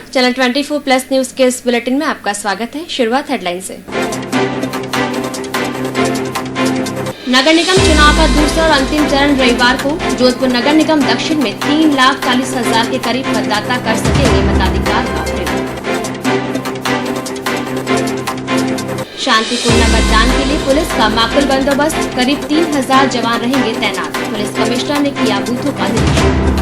Channel 24 plus news के इस bulletin में आपका स्वागत है। शुरुआत हेडलाइन से। नगर निगम चुनाव का दूसरा और अंतिम चरण रविवार को जोधपुर नगर निगम दक्षिण में 3,40,000 के करीब मतदाता कर सकेंगे मताधिकार का प्रयोग। शांतिपूर्ण मतदान के लिए पुलिस का माकूल बंदोबस्त, करीब 3,000 जवान रहेंगे तैनात। पुलिस कमिश्नर ने किया बूथों का निरीक्षण।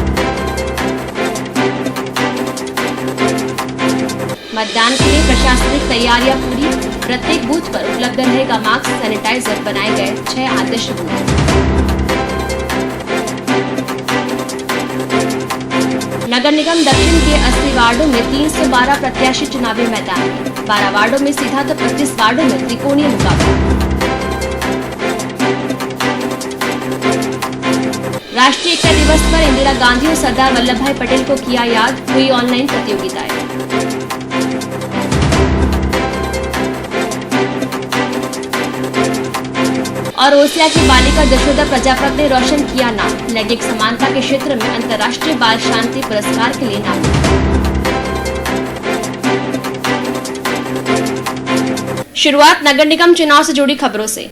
मतदान के लिए प्रशासनिक तैयारियां पूरी, प्रत्येक बूथ पर उपलब्ध रहेगा मास्क, सैनिटाइजर, बनाए गए 6 आदर्श बूथ। नगर निगम दक्षिण के 80 वार्डों में 312 प्रत्याशी चुनावी मैदान में, 12 वार्डों में सीधा तो 25 वार्डों में त्रिकोणीय मुकाबला। राष्ट्रीय एकता दिवस पर इंदिरा गांधी और सरदार वल्लभ भाई पटेल को किया याद, हुई ऑनलाइन प्रतियोगिताएं। और ओसिया की बालिका जशोदा प्रजापति ने रोशन किया नाम, लैंगिक समानता के क्षेत्र में अंतर्राष्ट्रीय बाल शांति पुरस्कार के लिए नाम। शुरुआत नगर निगम चुनाव से जुड़ी खबरों से।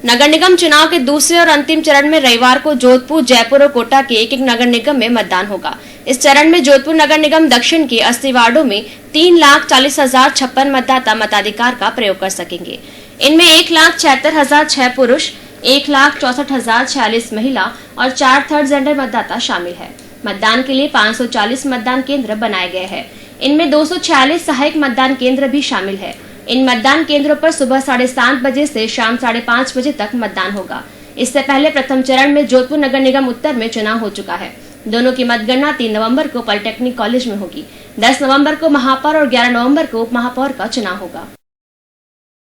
नगर निगम चुनाव के दूसरे और अंतिम चरण में रविवार को जोधपुर, जयपुर और कोटा के एक नगर निगम में मतदान होगा। इस चरण में जोधपुर नगर निगम दक्षिण के 80 वार्डों में 3,40,056 मतदाता मताधिकार का प्रयोग कर सकेंगे। इनमें 1,76,006 पुरुष, 1,64,046 महिला और 4 थर्ड जेंडर मतदाता शामिल है। मतदान के लिए 540 मतदान केंद्र बनाए गए हैं। इनमें 246 सहायक मतदान केंद्र भी शामिल है। इन मतदान केंद्रों पर सुबह 7:30 बजे से शाम 5:30 बजे तक मतदान होगा। इससे पहले प्रथम चरण में जोधपुर नगर निगम उत्तर में चुनाव हो चुका है। दोनों की मतगणना 3 नवंबर को पॉलिटेक्निक कॉलेज में होगी। 10 नवंबर को महापौर और 11 नवंबर को उप महापौर का चुनाव होगा।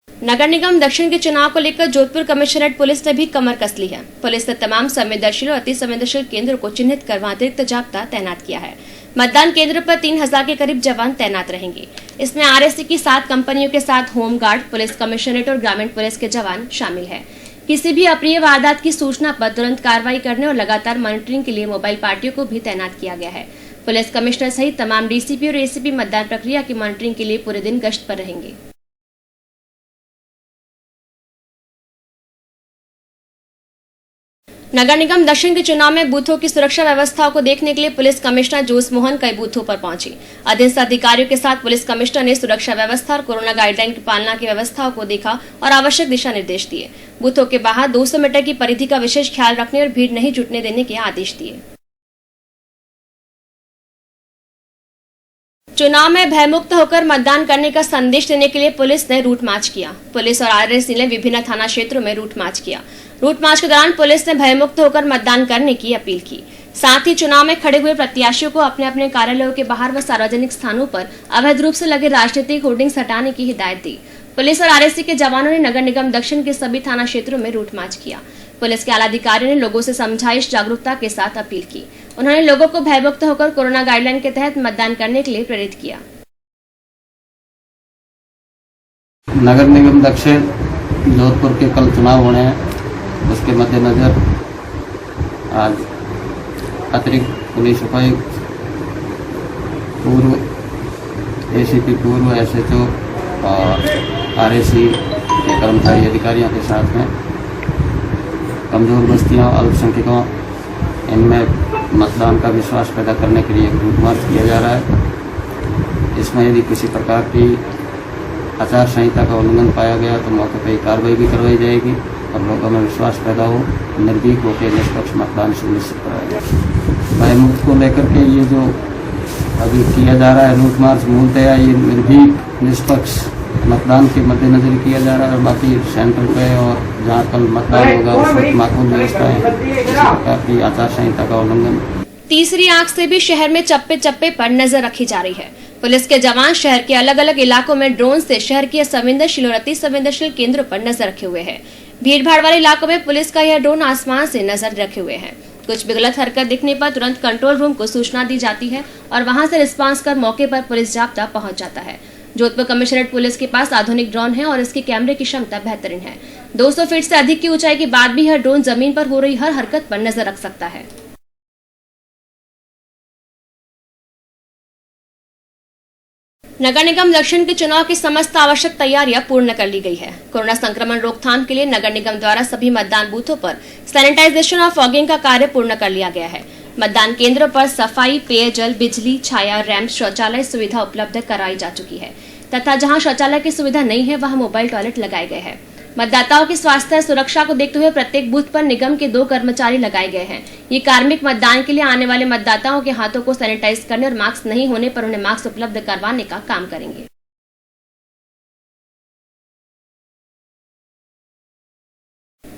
नगर निगम दक्षिण के चुनाव को लेकर जोधपुर कमिश्नरेट पुलिस ने भी कमर कस ली है। पुलिस ने तमाम संवेदनशील और अति संवेदनशील केंद्रों को चिन्हित कर वहां अतिरिक्त जाब्ता तैनात किया है। मतदान केंद्र पर 3,000 के करीब जवान तैनात रहेंगे। इसमें आरएससी की 7 कंपनियों के साथ होमगार्ड, पुलिस कमिश्नरेट और ग्रामीण पुलिस के जवान शामिल है। किसी भी अप्रिय वारदात की सूचना पर तुरंत कार्रवाई करने और लगातार मॉनिटरिंग के लिए मोबाइल पार्टियों को भी तैनात किया गया है। पुलिस कमिश्नर सहित तमाम डीसीपी और एसीपी मतदान प्रक्रिया की मॉनिटरिंग के लिए पूरे दिन गश्त पर रहेंगे। नगर निगम दक्षिण के चुनाव में बूथों की सुरक्षा व्यवस्थाओं को देखने के लिए पुलिस कमिश्नर जोस मोहन कई बूथों पर पहुंची। अधीनस्थ अधिकारियों के साथ पुलिस कमिश्नर ने सुरक्षा व्यवस्था और कोरोना गाइडलाइन की पालना की व्यवस्थाओं को देखा और आवश्यक दिशा निर्देश दिए। बूथों के बाहर 200 मीटर की परिधि का विशेष ख्याल रखने और भीड़ नहीं जुटने देने के आदेश दिए। चुनाव में भयमुक्त होकर मतदान करने का संदेश देने के लिए पुलिस ने रूट मार्च किया। पुलिस और आरएससी ने विभिन्न थाना क्षेत्रों में रूट मार्च किया। रूट मार्च के दौरान पुलिस ने भयमुक्त होकर मतदान करने की अपील की। साथ ही चुनाव में खड़े हुए प्रत्याशियों को अपने अपने कार्यालयों के बाहर व सार्वजनिक स्थानों पर अवैध रूप से लगे राजनीतिक होर्डिंग्स हटाने की हिदायत दी। पुलिस और आरएससी के जवानों ने नगर निगम दक्षिण के सभी थाना क्षेत्रों में रूट मार्च किया। पुलिस के आला अधिकारियों ने लोगों से समझाइश जागरूकता के साथ अपील की। उन्होंने लोगों को भयमुक्त होकर कोरोना गाइडलाइन के तहत मतदान करने के लिए प्रेरित किया। नगर निगम दक्षिण जोधपुर के कल चुनाव होने हैं, उसके मद्देनजर आज अतिरिक्त पुलिस उपायुक्त, पूर्व एसीपी, पूर्व एसएचओ और आरएससी के कर्मचारी अधिकारियों के साथ में कमजोर बस्तियों, अल्पसंख्यकों, इनमें मतदान का विश्वास पैदा करने के लिए रूट मार्च किया जा रहा है। इसमें यदि किसी प्रकार की आचार संहिता का उल्लंघन पाया गया तो मौके पर कार्रवाई भी करवाई जाएगी और लोगों में विश्वास पैदा हो, निर्भीक होकर निष्पक्ष मतदान सुनिश्चित कराया जाए। भयमुक्त को लेकर के ये जो अभी किया जा रहा है रूट मार्च, मूलतः ये निर्भीक निष्पक्ष मतदान के मद्देनजर किया जा रहा है। और बाकी सेंटर पे और जहाँ कल मतदान होगा उस वक्त माकूल व्यवस्था है, किसी प्रकार की आचार संहिता का उल्लंघन। तीसरी आंख से भी शहर में चप्पे चप्पे पर नजर रखी जा रही है। पुलिस के जवान शहर के अलग अलग इलाकों में ड्रोन से शहर के संवेदनशील और अति संवेदनशील केंद्रों पर नजर रखे हुए हैं। भीड़ भाड़ वाले इलाकों में पुलिस का यह ड्रोन आसमान से नजर रखे हुए है। कुछ भी गलत हरकत दिखने पर तुरंत कंट्रोल रूम को सूचना दी जाती है और वहां से रिस्पांस कर मौके पर पुलिस जाब्ता पहुंच जाता है। जोधपुर कमिश्नरेट पुलिस के पास आधुनिक ड्रोन है और इसके कैमरे की क्षमता बेहतरीन है। 200 फीट से अधिक की ऊंचाई के बाद भी यह ड्रोन जमीन पर हो रही हर हरकत पर नजर रख सकता है। नगर निगम दक्षिण के चुनाव की समस्त आवश्यक तैयारियां पूर्ण कर ली गई है। कोरोना संक्रमण रोकथाम के लिए नगर निगम द्वारा सभी मतदान बूथों पर सैनिटाइजेशन और फॉगिंग का कार्य पूर्ण कर लिया गया है। मतदान केंद्रों पर सफाई, पेयजल, बिजली, छाया, रैंप, शौचालय सुविधा उपलब्ध कराई जा चुकी है तथा जहां शौचालय की सुविधा नहीं है वहां मोबाइल टॉयलेट लगाए गए हैं। मतदाताओं की स्वास्थ्य सुरक्षा को देखते हुए प्रत्येक बूथ पर निगम के 2 कर्मचारी लगाए गए हैं। ये कार्मिक मतदान के लिए आने वाले मतदाताओं के हाथों को सैनिटाइज करने और मास्क नहीं होने पर उन्हें मास्क उपलब्ध करवाने का काम करेंगे।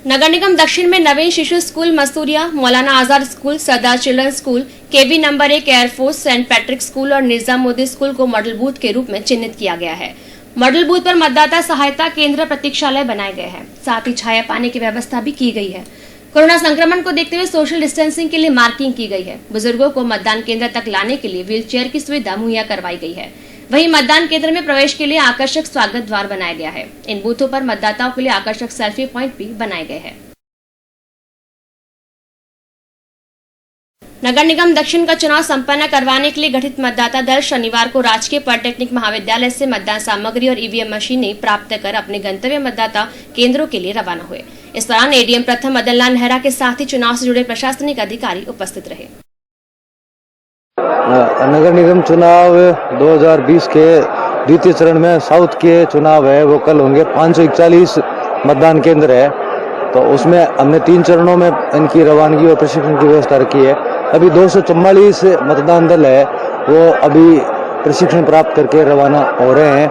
नगर निगम दक्षिण में नवीन शिशु school Masuriya, Maulana Azad school, Sardar children school, KV number 1 air force, saint Patrick school और निजामुद्दीन स्कूल को मॉडल बूथ के रूप में चिन्हित किया गया है। मॉडल बूथ पर मतदाता सहायता केंद्र, प्रतीक्षालय बनाए गए हैं। साथ ही छाया पानी की व्यवस्था भी की गई है। कोरोना संक्रमण को देखते हुए सोशल डिस्टेंसिंग के लिए मार्किंग की गई है। बुजुर्गों को मतदान केंद्र तक लाने के लिए व्हील चेयर की सुविधा मुहैया करवाई गई है। वहीं मतदान केंद्र में प्रवेश के लिए आकर्षक स्वागत द्वार बनाया गया है। इन बूथों पर मतदाताओं के लिए आकर्षक सेल्फी पॉइंट भी बनाए गए हैं। नगर निगम दक्षिण का चुनाव संपन्न करवाने के लिए गठित मतदाता दल शनिवार को राजकीय पॉलिटेक्निक महाविद्यालय से मतदान सामग्री और ईवीएम मशीनें प्राप्त कर अपने गंतव्य मतदाता केंद्रों के लिए रवाना हुए। इस दौरान एडीएम प्रथम मदन लाल नेहरा के साथ ही चुनाव से जुड़े प्रशासनिक अधिकारी उपस्थित रहे। नगर निगम चुनाव 2020 के द्वितीय चरण में साउथ के चुनाव है वो कल होंगे। 541 मतदान केंद्र है, तो उसमें हमने 3 चरणों में इनकी रवानगी और प्रशिक्षण की व्यवस्था रखी है। अभी 244 मतदान दल है वो अभी प्रशिक्षण प्राप्त करके रवाना हो रहे हैं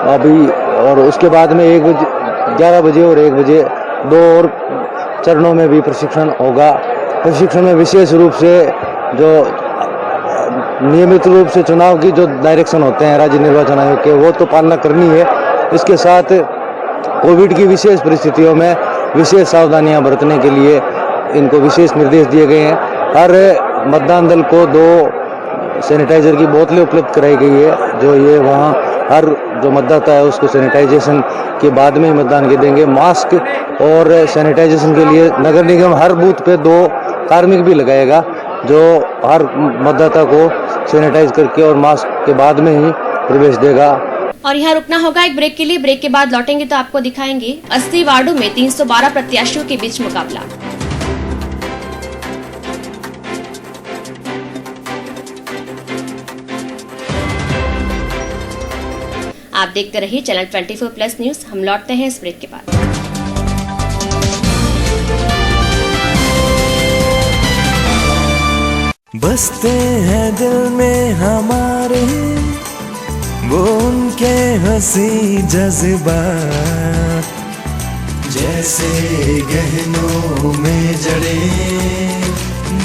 अभी, और उसके बाद में 11 बजे और 1 बजे 2 और चरणों में भी प्रशिक्षण होगा। प्रशिक्षण में विशेष रूप से जो नियमित रूप से चुनाव की जो डायरेक्शन होते हैं राज्य निर्वाचन आयोग के, वो तो पालना करनी है। इसके साथ कोविड की विशेष परिस्थितियों में विशेष सावधानियां बरतने के लिए इनको विशेष निर्देश दिए गए हैं। हर मतदान दल को 2 सैनिटाइजर की बोतलें उपलब्ध कराई गई है, जो ये वहाँ हर जो मतदाता है उसको सैनिटाइजेशन के बाद में ही मतदान के देंगे। मास्क और सैनिटाइजेशन के लिए नगर निगम हर बूथ पे 2 कार्मिक भी लगाएगा, जो हर मतदाता को सैनिटाइज करके और मास्क के बाद में ही प्रवेश देगा। और यहाँ रुकना होगा एक ब्रेक के लिए। ब्रेक के बाद लौटेंगे तो आपको दिखाएंगे 80 वार्डों में 312 प्रत्याशियों के बीच मुकाबला। आप देखते रहिए चैनल 24+ न्यूज। हम लौटते हैं इस ब्रेक के बाद। बसते हैं दिल में हमारे वो उनके हंसी जज्बात, जैसे गहनों में जड़े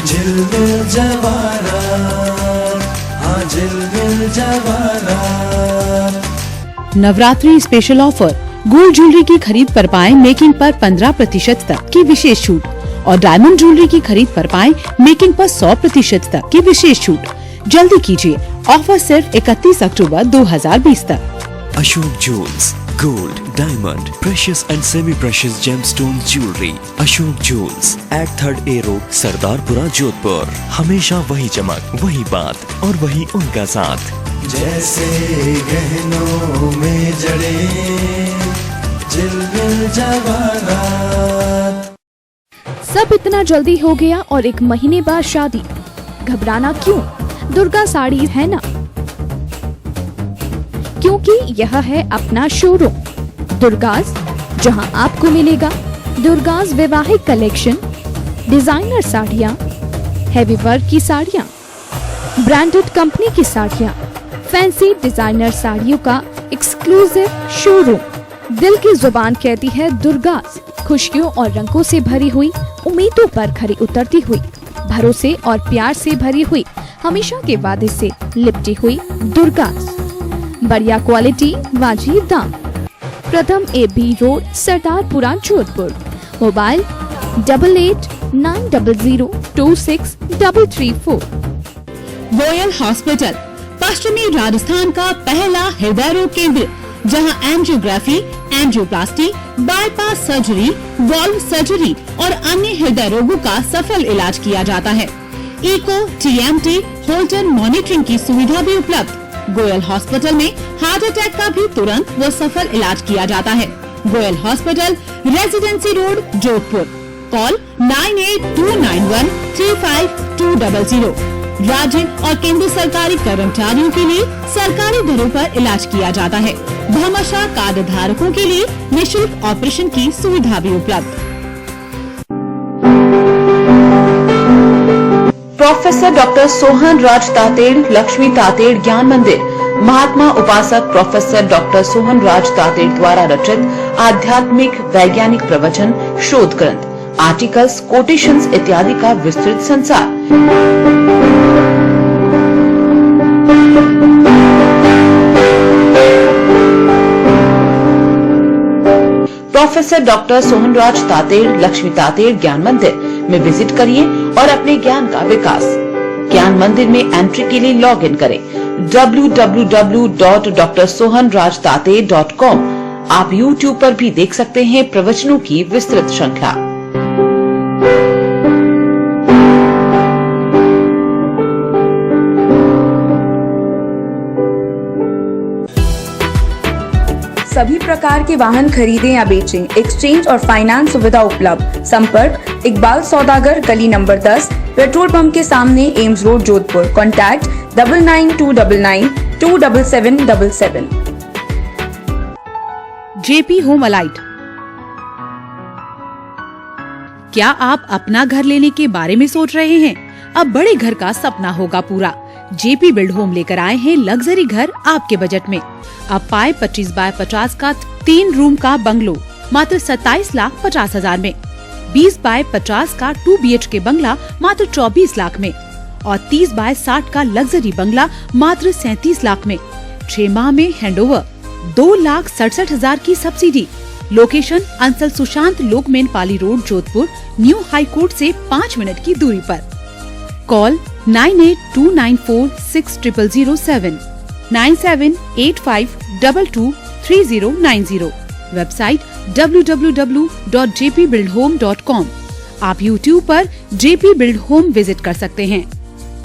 झिलमिल जवाहरात, हाँ झिलमिल जवाहरात। Navratri special offer, gold jewellery की खरीद पर पाएं मेकिंग पर 15% तक की विशेष छूट और डायमंड ज्वेलरी की खरीद पर पाएं मेकिंग पर 100% तक की विशेष छूट। जल्दी कीजिए, ऑफर सिर्फ 31 अक्टूबर 2020 तक। Ashok jewels, gold, diamond, precious and semi precious gemstone jewellery. Ashok jewels, act 3rd A road, Sardarpura, Jodhpur. हमेशा वही चमक, वही बात और वही उनका साथ। जैसे गहनों में जड़े झिलमिल जवाहरात। सब इतना जल्दी हो गया और 1 महीने बाद शादी। घबराना क्यों? दुर्गा साड़ी है ना, क्योंकि यह है अपना शोरूम दुर्गास, जहां आपको मिलेगा दुर्गास वैवाहिक कलेक्शन, डिजाइनर साड़ियां, हैवी वर्क की साड़ियां, ब्रांडेड कंपनी की साड़ियां, फैंसी डिजाइनर साड़ियों का एक्सक्लूसिव शोरूम। दिल की जुबान कहती है दुर्गास, खुशियों और रंगों से भरी हुई, उम्मीदों पर खरी उतरती हुई, भरोसे और प्यार से भरी हुई, हमेशा के वादे से लिपटी हुई दुर्गास। बढ़िया क्वालिटी, वाजिब दाम। प्रथम AB road, Sardarpura, Jodhpur. Mobile 8890026334। Royal hospital, पश्चिमी राजस्थान का पहला हृदय रोग केंद्र, जहां angiography, angioplasty, bypass surgery, valve surgery और अन्य हृदय रोगों का सफल इलाज किया जाता है। इको, TMT, होल्टर मॉनिटरिंग की सुविधा भी उपलब्ध। गोयल हॉस्पिटल में हार्ट अटैक का भी तुरंत व सफल इलाज किया जाता है। Goyal hospital, residency road, Jodhpur. Call 9829135200। राज्य और केंद्र सरकारी कर्मचारियों के लिए सरकारी दरों पर इलाज किया जाता है। भामाशाह कार्ड धारकों के लिए निःशुल्क ऑपरेशन की सुविधा भी उपलब्ध। प्रोफेसर डॉक्टर सोहन राज तातेड़, लक्ष्मी तातेड़ ज्ञान मंदिर, महात्मा उपासक प्रोफेसर डॉक्टर सोहन राज तातेड़ द्वारा रचित आध्यात्मिक वैज्ञानिक प्रवचन, शोध ग्रंथ, आर्टिकल्स, कोटेशंस इत्यादि का विस्तृत संसार। प्रोफेसर डॉक्टर सोहनराज तातेड़, लक्ष्मी तातेड़ ज्ञान मंदिर में विजिट करिए और अपने ज्ञान का विकास। ज्ञान मंदिर में एंट्री के लिए लॉग इन करें www.drsohanrajtate.com। आप YouTube पर भी देख सकते हैं प्रवचनों की विस्तृत श्रृंखला। सभी प्रकार के वाहन खरीदें या बेचें, एक्सचेंज और फाइनेंस सुविधा उपलब्ध। संपर्क इकबाल सौदागर, गली नंबर 10, पेट्रोल पंप के सामने, AIIMS road, Jodhpur. Contact 9929927777। JP home alight. क्या आप अपना घर लेने के बारे में सोच रहे हैं? अब बड़े घर का सपना होगा पूरा। JP बिल्ड होम लेकर आए हैं लग्जरी घर आपके बजट में। अब पाए 25 बाय 50 का 3 रूम का बंगलो मात्र 27,50,000 में, 20 बाय 50 का 2 BHK बंगला मात्र 24 लाख में और 30 बाय 60 का लग्जरी बंगला मात्र 37 लाख में। 6 माह में हैंडओवर, 2,67,000 की सब्सिडी। लोकेशन अंसल सुशांत लोकमेन Pali road, Jodhpur, new high court से 5 मिनट की दूरी पर। कॉल 9829460007, 9785223090। Website www.jpbuildhome.com। आप YouTube पर JP बिल्ड होम विजिट कर सकते हैं।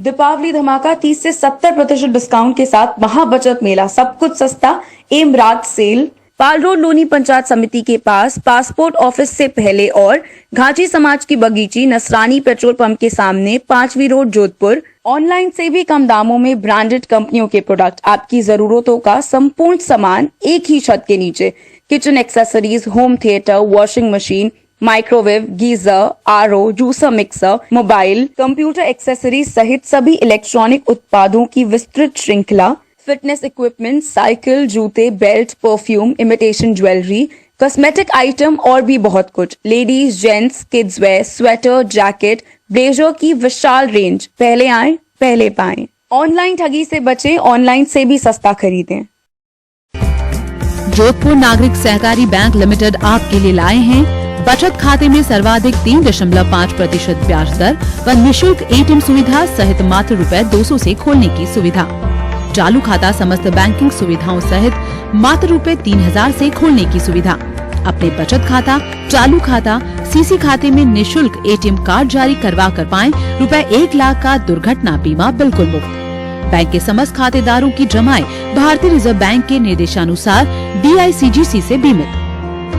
दीपावली धमाका 30 से 70% डिस्काउंट के साथ महाबचत मेला, सब कुछ सस्ता, एमरात सेल, पाल रोड, लोनी पंचायत समिति के पास, पासपोर्ट ऑफिस से पहले और घाची समाज की बगीची, नसरानी पेट्रोल पंप के सामने, 5वीं रोड, जोधपुर। ऑनलाइन से भी कम दामों में ब्रांडेड कंपनियों के प्रोडक्ट, आपकी जरूरतों का संपूर्ण सामान एक ही छत के नीचे। Kitchen accessories, home theatre, washing machine, microwave, geyser, RO, juicer mixer, mobile, computer accessories सहित सभी इलेक्ट्रॉनिक उत्पादों की विस्तृत श्रृंखला, फिटनेस इक्विपमेंट, साइकिल, जूते, belt, perfume, imitation jewellery, cosmetic item और भी बहुत कुछ। Ladies, gents, kids where, sweater, jacket, blazer की विशाल रेंज। पहले आएं, पहले पाएं। ऑनलाइन ठगी से बचें, ऑनलाइन से भी सस्ता खरीदें। जोधपुर नागरिक सहकारी बैंक लिमिटेड आपके लिए लाए हैं बचत खाते में सर्वाधिक 3.5% ब्याज दर व निःशुल्क ATM सुविधा सहित मात्र ₹200 से खोलने की सुविधा। चालू खाता समस्त बैंकिंग सुविधाओं सहित मात्र ₹3,000 से खोलने की सुविधा। अपने बचत खाता, चालू खाता, CC खाते में निःशुल्क ATM कार्ड जारी करवा कर पाएं ₹1 लाख का दुर्घटना बीमा बिल्कुल मुफ्त। बैंक के समस्त खातेदारों की जमाएं भारतीय रिजर्व बैंक के निर्देशानुसार DICGC से बीमित।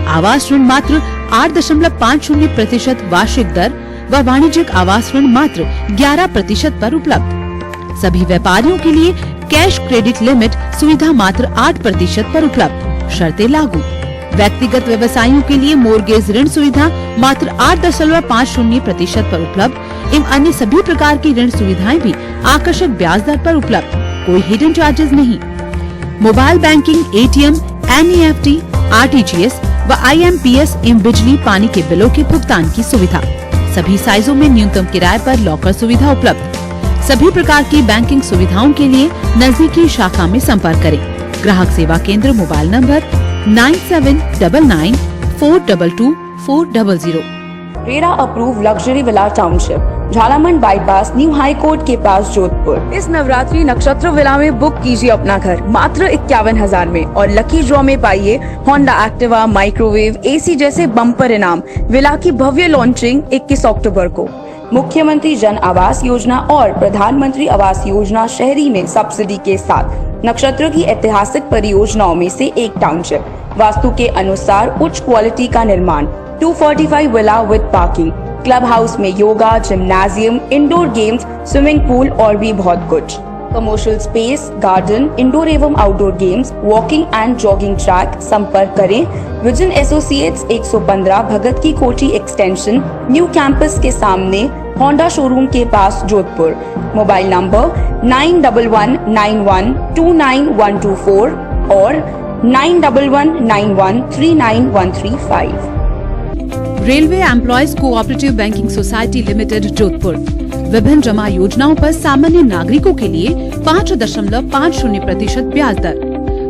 आवास ऋण मात्र 8.50% वार्षिक दर व वाणिज्यिक आवास ऋण मात्र 11% पर उपलब्ध। सभी व्यापारियों के लिए कैश क्रेडिट लिमिट सुविधा मात्र 8% पर उपलब्ध। शर्तें लागू। व्यक्तिगत व्यवसायियों के लिए मोर्गेज ऋण सुविधा मात्र 8.50% पर उपलब्ध एवं अन्य सभी प्रकार की ऋण सुविधाएं भी आकर्षक ब्याज दर पर उपलब्ध। कोई हिडन चार्जेस नहीं। Mobile banking, ATM, NEFT, RTGS व IMPS एवं बिजली पानी के बिलों के भुगतान की सुविधा। सभी साइजों में न्यूनतम किराए पर लॉकर सुविधा उपलब्ध। सभी प्रकार की बैंकिंग सुविधाओं के लिए नजदीकी शाखा में संपर्क करें। ग्राहक सेवा केंद्र, mobile number 9799422400। RERA approve luxury villa township, Jhalamand bypass, new high court के पास, जोधपुर। इस नवरात्रि नक्षत्र विला में बुक कीजिए अपना घर मात्र 51,000 में और लकी ड्रॉ में पाइए होंडा एक्टिवा, माइक्रोवेव, एसी जैसे बम्पर इनाम। विला की भव्य लॉन्चिंग 21 अक्टूबर को। मुख्यमंत्री जन आवास योजना और प्रधानमंत्री आवास योजना शहरी में सब्सिडी के साथ नक्षत्र की ऐतिहासिक परियोजनाओं में से एक टाउनशिप। वास्तु के अनुसार उच्च क्वालिटी का निर्माण, 245 villa with parking, club house में yoga, gymnasium, indoor games, swimming pool और भी बहुत कुछ। कमर्शियल स्पेस, गार्डन, इंडोर एवं outdoor games, walking and jogging track. संपर्क करें विजन एसोसिएट्स 115 भगत की कोठी एक्सटेंशन, न्यू कैंपस के सामने, होंडा शोरूम के पास, जोधपुर। मोबाइल नंबर 919191292124 और 9191939135। Railway employees cooperative banking society limited, Jodhpur. विभिन्न जमा योजनाओं पर सामान्य नागरिकों के लिए 5.50% ब्याज दर,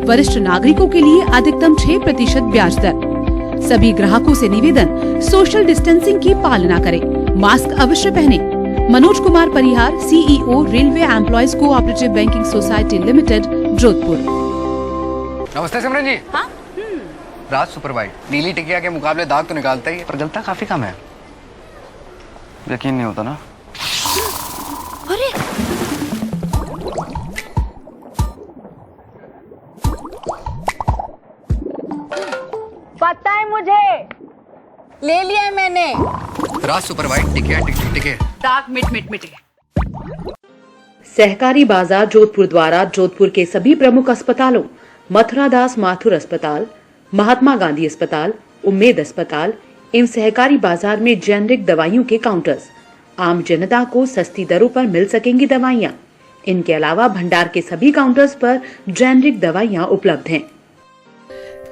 वरिष्ठ नागरिकों के लिए अधिकतम 6% ब्याज दर। सभी ग्राहकों से निवेदन, सोशल डिस्टेंसिंग की पालना करें, मास्क अवश्य पहने। Manoj Kumar Parihar, CEO, railway employees cooperative banking society limited, Jodhpur. नमस्ते सिमरन जी। हाँ? राज सुपर वाइट नीली टिकिया के मुकाबले दाग तो निकालता ही है, पर जलता काफी कम है। यकीन नहीं होता ना। अरे पता है मुझे, ले लिया है मैंने। राज सुपर वाइट टिकिया टिके दाग मिट। सहकारी बाजार जोधपुर द्वारा जोधपुर के सभी प्रमुख अस्पतालों, मथुरा दास माथुर अस्पताल, महात्मा गांधी अस्पताल, उम्मेद अस्पताल एवं सहकारी बाजार में जेनरिक दवाइयों के काउंटर्स। आम जनता को सस्ती दरों पर मिल सकेंगी दवाइयाँ। इनके अलावा भंडार के सभी काउंटर्स पर जेनरिक दवाइयाँ उपलब्ध हैं।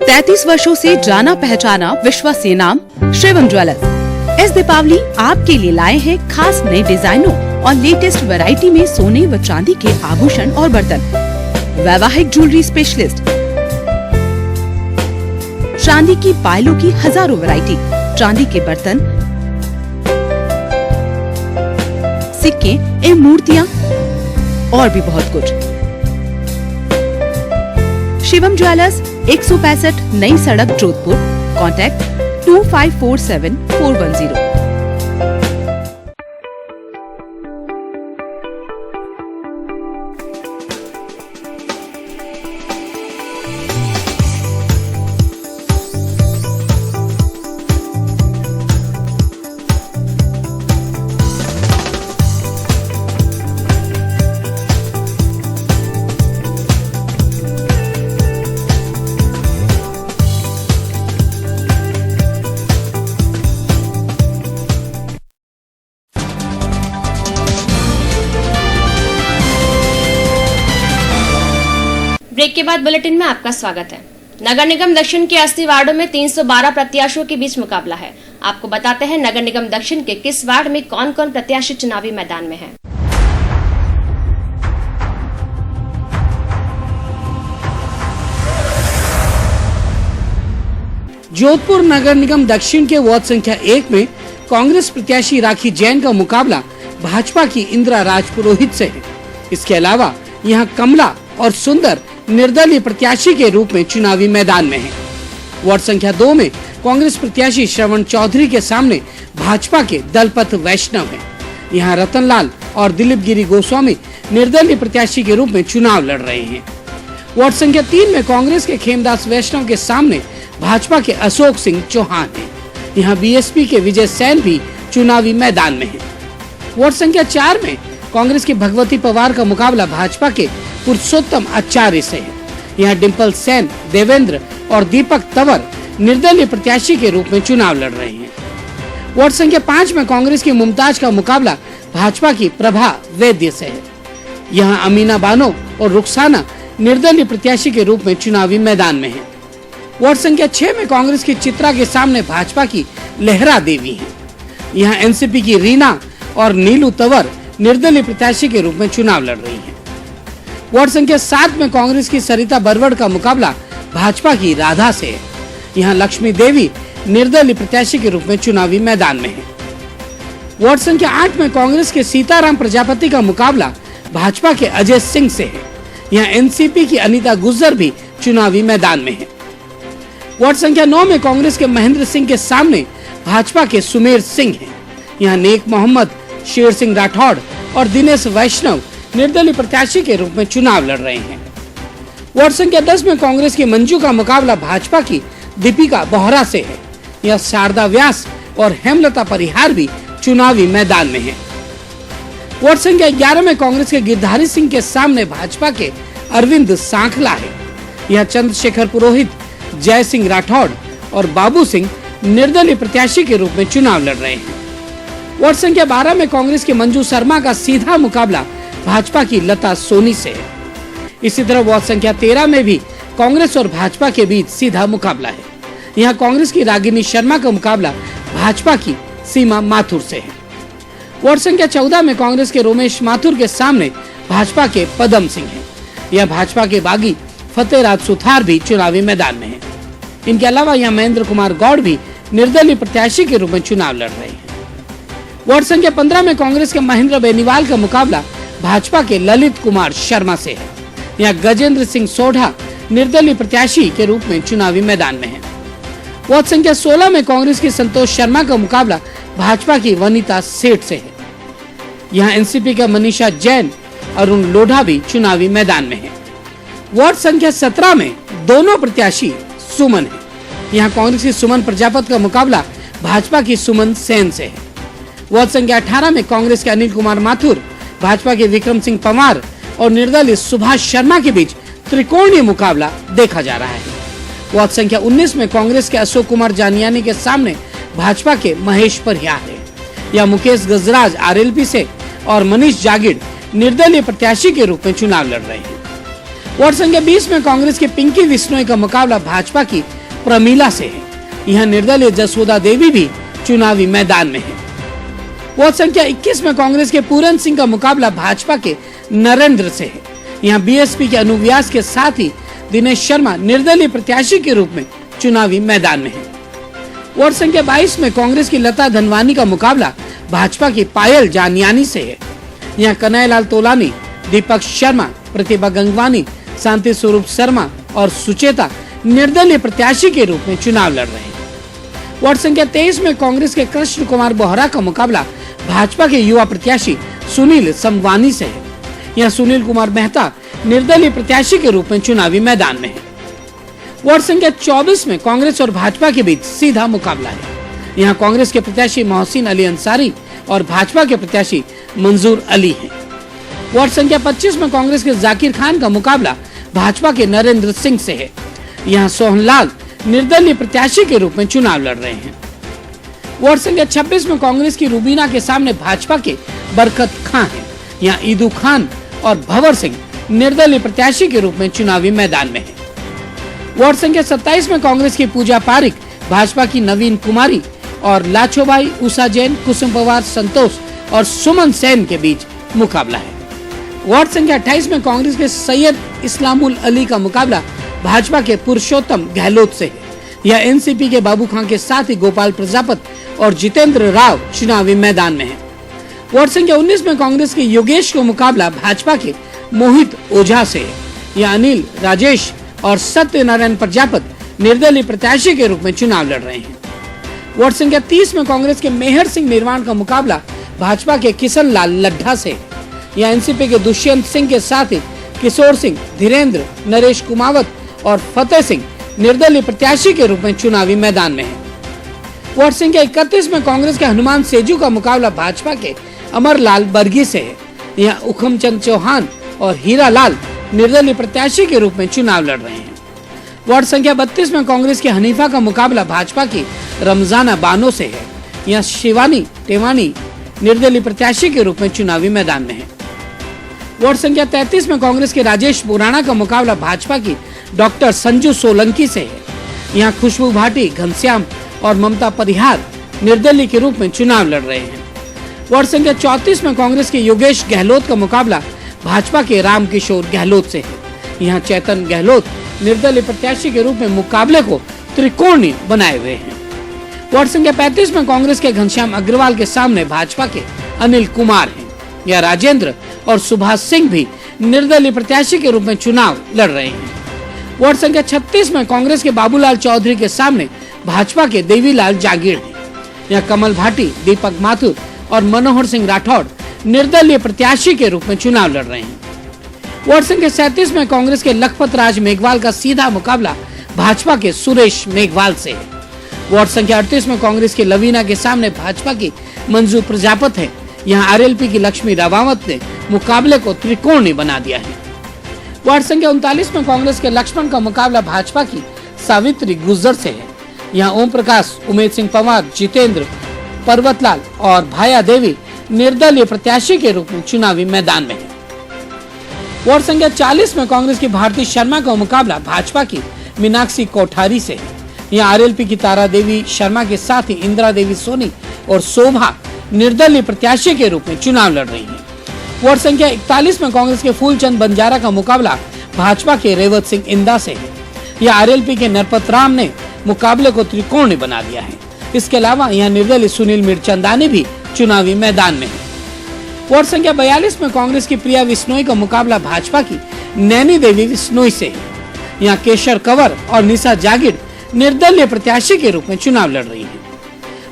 33 वर्षों से जाना पहचाना विश्वसनीय नाम शिवम ज्वेलर्स इस दीपावली आपके लिए लाए हैं खास नए डिजाइनों और लेटेस्ट वैरायटी में सोने व चांदी के आभूषण और बर्तन। वैवाहिक ज्वेलरी स्पेशलिस्ट, चांदी की पायलों की हजारों वैरायटी, चांदी के बर्तन, सिक्के एवं मूर्तियां और भी बहुत कुछ। शिवम ज्वेलर्स 165 नई सड़क, जोधपुर। कॉन्टैक्ट 2547 410। ब्रेक के बाद बुलेटिन में आपका स्वागत है। नगर निगम दक्षिण के 80 वार्डों में 312 प्रत्याशियों के बीच मुकाबला है। आपको बताते हैं नगर निगम दक्षिण के किस वार्ड में कौन कौन प्रत्याशी चुनावी मैदान में हैं। जोधपुर नगर निगम दक्षिण के वार्ड संख्या 1 में कांग्रेस प्रत्याशी राखी जैन का मुकाबला भाजपा की इंदिरा राजपुरोहित से है। इसके अलावा यहां कमला और सुंदर निर्दलीय प्रत्याशी के रूप में चुनावी मैदान में हैं। वार्ड संख्या 2 में कांग्रेस प्रत्याशी श्रवण चौधरी के सामने भाजपा के दलपत वैष्णव हैं। यहां रतनलाल और दिलीप गिरी गोस्वामी निर्दलीय प्रत्याशी के रूप में चुनाव लड़ रहे हैं। वार्ड संख्या 3 में कांग्रेस के खेमदास वैष्णव के सामने भाजपा के अशोक सिंह चौहान हैं। यहाँ बीएसपी के विजय सैन भी चुनावी मैदान में हैं। वार्ड संख्या 4 में कांग्रेस की भगवती पवार का मुकाबला भाजपा के पुरुषोत्तम आचार्य से है। यहाँ डिम्पल सेन, देवेंद्र और दीपक तंवर निर्दलीय प्रत्याशी के रूप में चुनाव लड़ रहे हैं। वार्ड संख्या 5 में कांग्रेस की मुमताज का मुकाबला भाजपा की प्रभा वैद्य से है। यहाँ अमीना बानो और रुखसाना निर्दलीय प्रत्याशी के रूप में चुनावी मैदान में है। वार्ड संख्या 6 में कांग्रेस की चित्रा के सामने भाजपा की लहरा देवी है। यहाँ एनसीपी की रीना और नीलू तंवर निर्दलीय प्रत्याशी के रूप में चुनाव लड़ रही हैं। वार्ड संख्या 7 में कांग्रेस की सरिता बरवड़ का मुकाबला भाजपा की राधा से है। यहाँ लक्ष्मी देवी निर्दलीय प्रत्याशी के रूप में चुनावी मैदान में है। वार्ड संख्या 8 में कांग्रेस के सीताराम प्रजापति का मुकाबला भाजपा के अजय सिंह से है। यहाँ एनसीपी की अनीता गुर्जर भी चुनावी मैदान में है। वार्ड संख्या 9 में कांग्रेस के महेंद्र सिंह के सामने भाजपा के सुमेर सिंह हैं। यहाँ नेक मोहम्मद, शेर सिंह राठौड़ और दिनेश वैष्णव निर्दलीय प्रत्याशी के रूप में चुनाव लड़ रहे हैं। वार्ड संख्या 10 में कांग्रेस की मंजू का मुकाबला भाजपा की दीपिका बोहरा से है। यह शारदा व्यास और हेमलता परिहार भी चुनावी मैदान में है। वार्ड संख्या 11 में कांग्रेस के गिरधारी सिंह के सामने भाजपा के अरविंद सांखला है। यह चंद्रशेखर पुरोहित, जय सिंह राठौड़ और बाबू सिंह निर्दलीय प्रत्याशी के रूप में चुनाव लड़ रहे हैं। वार्ड संख्या 12 में कांग्रेस के मंजू शर्मा का सीधा मुकाबला भाजपा की लता सोनी से है। इसी तरह वार्ड संख्या 13 में भी कांग्रेस और भाजपा के बीच सीधा मुकाबला है। यहाँ कांग्रेस की रागिनी शर्मा का मुकाबला भाजपा की सीमा माथुर से है। वार्ड संख्या 14 में कांग्रेस के रोमेश माथुर के सामने भाजपा के पदम सिंह हैं। यह भाजपा के बागी फतेहराज सुथार भी चुनावी मैदान में है। इनके अलावा यहाँ महेंद्र कुमार गौड़ भी निर्दलीय प्रत्याशी के रूप में चुनाव लड़ रहे हैं। वार्ड संख्या 15 में कांग्रेस के महेंद्र बेनीवाल का मुकाबला भाजपा के ललित कुमार शर्मा से है। यहाँ गजेंद्र सिंह सोढ़ा निर्दलीय प्रत्याशी के रूप में चुनावी मैदान में है। वार्ड संख्या 16 में कांग्रेस के संतोष शर्मा का मुकाबला भाजपा की वनिता सेठ से है। यहाँ एनसीपी का मनीषा जैन, अरुण लोढ़ा भी चुनावी मैदान में है। वार्ड संख्या 17 में दोनों प्रत्याशी सुमन है। यहाँ कांग्रेस की सुमन प्रजापति का मुकाबला भाजपा की सुमन सेन से है। वार्ड संख्या 18 में कांग्रेस के अनिल कुमार माथुर, भाजपा के विक्रम सिंह पंवार और निर्दलीय सुभाष शर्मा के बीच त्रिकोणीय मुकाबला देखा जा रहा है। वार्ड संख्या 19 में कांग्रेस के अशोक कुमार जानियानी के सामने भाजपा के महेश परिहार है। या मुकेश गजराज आरएलपी से और मनीष जागिड़ निर्दलीय प्रत्याशी के रूप में चुनाव लड़ रहे हैं। वार्ड संख्या 20 में कांग्रेस के पिंकी बिश्नोई का मुकाबला भाजपा की प्रमीला से है। यहाँ निर्दलीय जसोदा देवी भी चुनावी मैदान में है। वार्ड संख्या 21 में कांग्रेस के पूरन सिंह का मुकाबला भाजपा के नरेंद्र से है। यहाँ बीएसपी के अनुव्यास के साथ ही दिनेश शर्मा निर्दलीय प्रत्याशी के रूप में चुनावी मैदान में है। वार्ड संख्या 22 में कांग्रेस की लता धनवानी का मुकाबला भाजपा की पायल जानियानी से है। यहाँ कन्हैयालाल तोलानी, दीपक शर्मा, प्रतिभा गंगवानी, शांति स्वरूप शर्मा और सुचेता निर्दलीय प्रत्याशी के रूप में चुनाव लड़ रहे हैं। वार्ड संख्या 23 में कांग्रेस के कृष्ण कुमार बोहरा का मुकाबला भाजपा के युवा प्रत्याशी सुनील समवानी से है। यहाँ सुनील कुमार मेहता निर्दलीय प्रत्याशी के रूप में चुनावी मैदान में है। वार्ड संख्या 24 में कांग्रेस और भाजपा के बीच सीधा मुकाबला है। यहाँ कांग्रेस के प्रत्याशी मोहसिन अली अंसारी और भाजपा के प्रत्याशी मंजूर अली हैं। वार्ड संख्या 25 में कांग्रेस के जाकिर खान का मुकाबला भाजपा के नरेंद्र सिंह से है। यहाँ सोहनलाल निर्दलीय प्रत्याशी के रूप में चुनाव लड़ रहे हैं। वार्ड संख्या 26 में कांग्रेस की रूबीना के सामने भाजपा के बरकत खां हैं। यहाँ ईदू खान और भंवर सिंह निर्दलीय प्रत्याशी के रूप में चुनावी मैदान में है। वार्ड संख्या 27 में कांग्रेस की पूजा पारिक, भाजपा की नवीन कुमारी और लाछोबाई, उषा जैन, कुसुम पवार, संतोष और सुमन सेन के बीच मुकाबला है। वार्ड संख्या 28 में कांग्रेस के सैयद इस्लामुल अली का मुकाबला भाजपा के पुरुषोत्तम गहलोत से है। यह एनसीपी के बाबू खान के साथ ही गोपाल प्रजापति और जितेंद्र राव चुनावी मैदान में है। वार्ड संख्या 19 में कांग्रेस के योगेश का मुकाबला भाजपा के मोहित ओझा से है। यह अनिल, राजेश और सत्यनारायण प्रजापति निर्दलीय प्रत्याशी के रूप में चुनाव लड़ रहे हैं। वार्ड संख्या 30 में कांग्रेस के मेहर सिंह निर्वाण का मुकाबला भाजपा के किशन लाल लड्ढा से है। यह एनसीपी के दुष्यंत सिंह के साथ ही किशोर सिंह, धीरेन्द्र, नरेश कुमावत और फतेह सिंह निर्दलीय प्रत्याशी के रूप में चुनावी मैदान में है। वार्ड संख्या 31 में कांग्रेस के हनुमान सेजू का मुकाबला भाजपा के अमरलाल बर्गी से है। यहाँ उखमचंद चौहान और हीरा लाल निर्दलीय प्रत्याशी के रूप में चुनाव लड़ रहे हैं। वार्ड संख्या 32 में कांग्रेस के हनीफा का मुकाबला भाजपा की रमजाना बानो से है। यहाँ शिवानी टेवानी निर्दलीय प्रत्याशी के रूप में चुनावी मैदान में है। वार्ड संख्या 33 में कांग्रेस के राजेश बुराना का मुकाबला भाजपा की डॉक्टर संजू सोलंकी से है। यहाँ खुशबू भाटी, घनश्याम और ममता परिहार निर्दलीय के रूप में चुनाव लड़ रहे हैं। वार्ड संख्या 34 में कांग्रेस के योगेश गहलोत का मुकाबला भाजपा के रामकिशोर गहलोत से है। यहाँ चेतन गहलोत निर्दलीय प्रत्याशी के रूप में मुकाबले को त्रिकोणीय बनाए हुए हैं। वार्ड संख्या 35 में कांग्रेस के घनश्याम अग्रवाल के सामने भाजपा के अनिल कुमार हैं। यह राजेंद्र और सुभाष सिंह भी निर्दलीय प्रत्याशी के रूप में चुनाव लड़ रहे हैं। वार्ड संख्या 36 में कांग्रेस के बाबूलाल चौधरी के सामने भाजपा के देवीलाल जागीर हैं। यहाँ कमल भाटी, दीपक माथुर और मनोहर सिंह राठौड़ निर्दलीय प्रत्याशी के रूप में चुनाव लड़ रहे हैं। वार्ड संख्या 37 में कांग्रेस के लखपत राज मेघवाल का सीधा मुकाबला भाजपा के सुरेश मेघवाल से है। वार्ड संख्या 38 में कांग्रेस के लवीना के सामने भाजपा की मंजू प्रजापत है। यहाँ आरएलपी की लक्ष्मी रावावत ने मुकाबले को त्रिकोणीय बना दिया है। वार्ड संख्या 39 में कांग्रेस के लक्ष्मण का मुकाबला भाजपा की सावित्री गुर्जर से है। यहाँ ओम प्रकाश, उमेश सिंह पंवार, जितेंद्र, पर्वतलाल और भाया देवी निर्दलीय प्रत्याशी के रूप में चुनावी मैदान में है। वार्ड संख्या 40 में कांग्रेस की भारती शर्मा का मुकाबला भाजपा की मीनाक्षी कोठारी से है। यहाँ आरएलपी की तारा देवी शर्मा के साथ ही इंदिरा देवी सोनी और शोभा निर्दलीय प्रत्याशी के रूप में चुनाव लड़ रही हैं। वार्ड संख्या 41 में कांग्रेस के फूलचंद बंजारा का मुकाबला भाजपा के रेवत सिंह इंदा से है। यह आरएलपी के नरपत राम ने मुकाबले को त्रिकोणीय बना दिया है। इसके अलावा यहाँ निर्दलीय सुनील मिर्चंदानी भी चुनावी मैदान में है। वार्ड संख्या 42 में कांग्रेस की प्रिया विश्नोई का मुकाबला भाजपा की नैनी देवी विश्नोई से है। यहाँ केशर कंवर और निशा जागीर निर्दलीय प्रत्याशी के रूप में चुनाव लड़ रही है।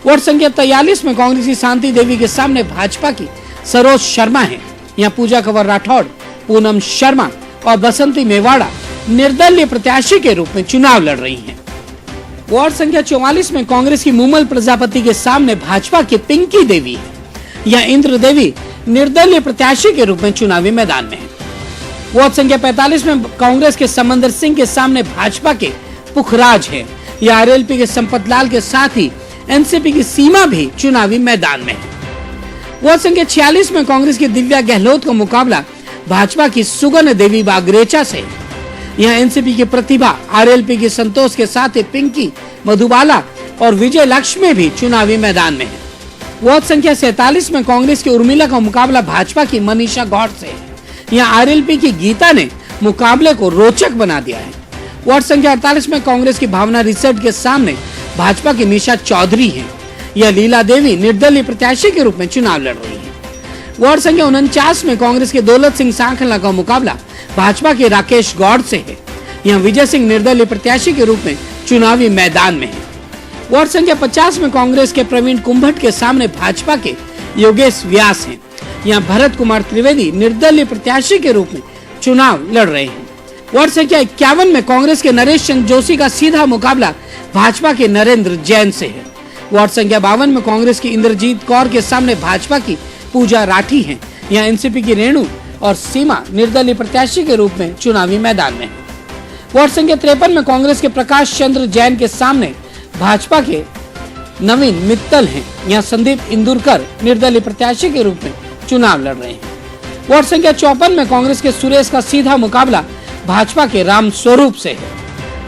वार्ड संख्या 43 में कांग्रेस की शांति देवी के सामने भाजपा की सरोज शर्मा है। यहाँ पूजा कंवर राठौड़, पूनम शर्मा और बसंती मेवाड़ा निर्दलीय प्रत्याशी के रूप में चुनाव लड़ रही हैं। वार्ड संख्या 44 में कांग्रेस की मूमल प्रजापति के सामने भाजपा की पिंकी देवी है। यहाँ इंद्र देवी निर्दलीय प्रत्याशी के रूप में चुनावी मैदान में है। वार्ड संख्या 45 में कांग्रेस के समंदर सिंह के सामने भाजपा के पुखराज है। यह आरएलपी के संपत लाल के साथ ही एनसीपी की सीमा भी चुनावी मैदान में है। वार्ड संख्या 46 में कांग्रेस की दिव्या गहलोत का मुकाबला भाजपा की सुगन देवी बागरेचा से। यहाँ एनसीपी की प्रतिभा, आरएलपी की संतोष के साथ ही पिंकी, मधुबाला और विजय लक्ष्मी भी चुनावी मैदान में है। वार्ड संख्या 47 में कांग्रेस की उर्मिला का मुकाबला भाजपा की मनीषा गौड़ से है। यहाँ आरएलपी की गीता ने मुकाबले को रोचक बना दिया है। वार्ड संख्या 48 में कांग्रेस की भावना रिसर्ट के सामने भाजपा की निशा चौधरी है। यह लीला देवी निर्दलीय प्रत्याशी के रूप में चुनाव लड़ रही है। वार्ड संख्या 49 में कांग्रेस के दौलत सिंह सांखला का मुकाबला भाजपा के राकेश गौड़ से है। यहाँ विजय सिंह निर्दलीय प्रत्याशी के रूप में चुनावी मैदान में है। वार्ड संख्या 50 में कांग्रेस के प्रवीण कुंभट के सामने भाजपा के योगेश व्यास हैं। यहाँ भरत कुमार त्रिवेदी निर्दलीय प्रत्याशी के रूप में चुनाव लड़ रहे हैं। वार्ड संख्या 51 में कांग्रेस के नरेश चंद्र जोशी का सीधा मुकाबला भाजपा के नरेंद्र जैन से है। वार्ड संख्या 52 में कांग्रेस की इंद्रजीत कौर के सामने भाजपा की पूजा राठी है। यहाँ एनसीपी की रेणु और सीमा निर्दलीय प्रत्याशी के रूप में चुनावी मैदान में है। वार्ड संख्या 53 में कांग्रेस के प्रकाश चंद्र जैन के सामने भाजपा के नवीन मित्तल हैं। यहाँ संदीप इंदुरकर निर्दलीय प्रत्याशी के रूप में चुनाव लड़ रहे हैं। वार्ड संख्या 54 में कांग्रेस के सुरेश का सीधा मुकाबला भाजपा के राम स्वरूप से है।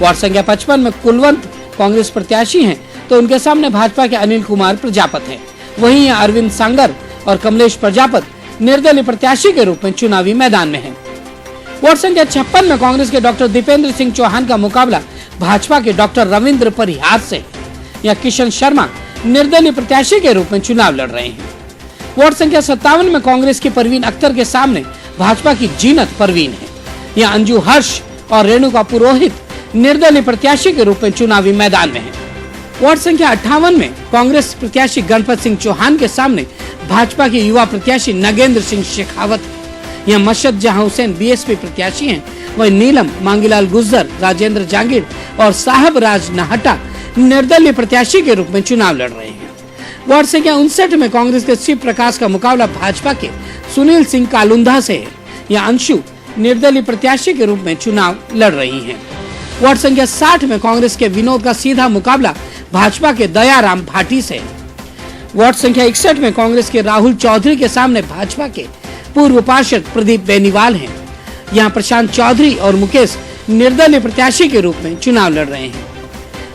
वार्ड संख्या 55 में कुलवंत कांग्रेस प्रत्याशी हैं, तो उनके सामने भाजपा के अनिल कुमार प्रजापत हैं। वहीं यहाँ अरविंद सांगर और कमलेश प्रजापत निर्दलीय प्रत्याशी के रूप में चुनावी मैदान में हैं। वार्ड संख्या 56 में कांग्रेस के डॉक्टर दीपेंद्र सिंह चौहान का मुकाबला भाजपा के डॉक्टर रविंद्र परिहार से है। यहाँ किशन शर्मा निर्दलीय प्रत्याशी के रूप में चुनाव लड़ रहे हैं। वार्ड संख्या 57 में कांग्रेस की परवीन अख्तर के सामने भाजपा की जीनत परवीन है। यहाँ अंजू हर्ष और रेणुका पुरोहित निर्दलीय प्रत्याशी के रूप में चुनावी मैदान में है। वार्ड संख्या 58 में कांग्रेस प्रत्याशी गणपत सिंह चौहान के सामने भाजपा के युवा प्रत्याशी नगेंद्र सिंह शेखावत है। यहाँ मशद जहां हुसैन बीएसपी प्रत्याशी हैं, वहीं नीलम, मांगीलाल गुज्जर, राजेंद्र जांगीर और साहब राज नाहटा निर्दलीय प्रत्याशी के रूप में चुनाव लड़ रहे हैं। वार्ड संख्या 59 में कांग्रेस के शिव प्रकाश का मुकाबला भाजपा के सुनील सिंह कालुंधा से है। यहाँ अंशु निर्दलीय प्रत्याशी के रूप में चुनाव लड़ रही हैं। वार्ड संख्या 60 में कांग्रेस के विनोद का सीधा मुकाबला भाजपा के दयाराम भाटी से है। वार्ड संख्या 61 में कांग्रेस के राहुल चौधरी के सामने भाजपा के पूर्व पार्षद प्रदीप बेनीवाल हैं। यहाँ प्रशांत चौधरी और मुकेश निर्दलीय प्रत्याशी के रूप में चुनाव लड़ रहे हैं।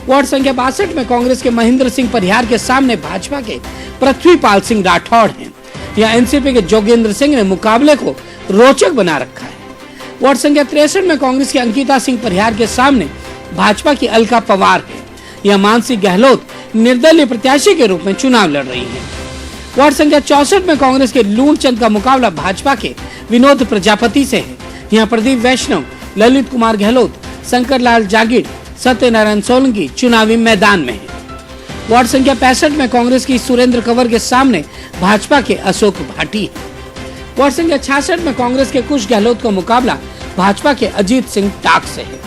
वार्ड संख्या 62 में कांग्रेस के महेंद्र सिंह परिहार के सामने भाजपा के पृथ्वीपाल सिंह राठौड़ हैं। यहाँ एनसीपी के जोगेंद्र सिंह ने मुकाबले को रोचक बना रखा है। वार्ड संख्या 63 में कांग्रेस की अंकिता सिंह परिहार के सामने भाजपा की अलका पवार है। यह मानसी गहलोत निर्दलीय प्रत्याशी के रूप में चुनाव लड़ रही हैं। वार्ड संख्या 64 में कांग्रेस के लूणचंद का मुकाबला भाजपा के विनोद प्रजापति से है। यहाँ प्रदीप वैष्णव, ललित कुमार गहलोत, शंकर लाल जागीर, सत्यनारायण सोलंकी चुनावी मैदान में है। वार्ड संख्या 65 में कांग्रेस की सुरेंद्र कंवर के सामने भाजपा के अशोक भाटी है। वार्ड संख्या 66 में कांग्रेस के कुश गहलोत का मुकाबला भाजपा के अजीत सिंह टाक से है।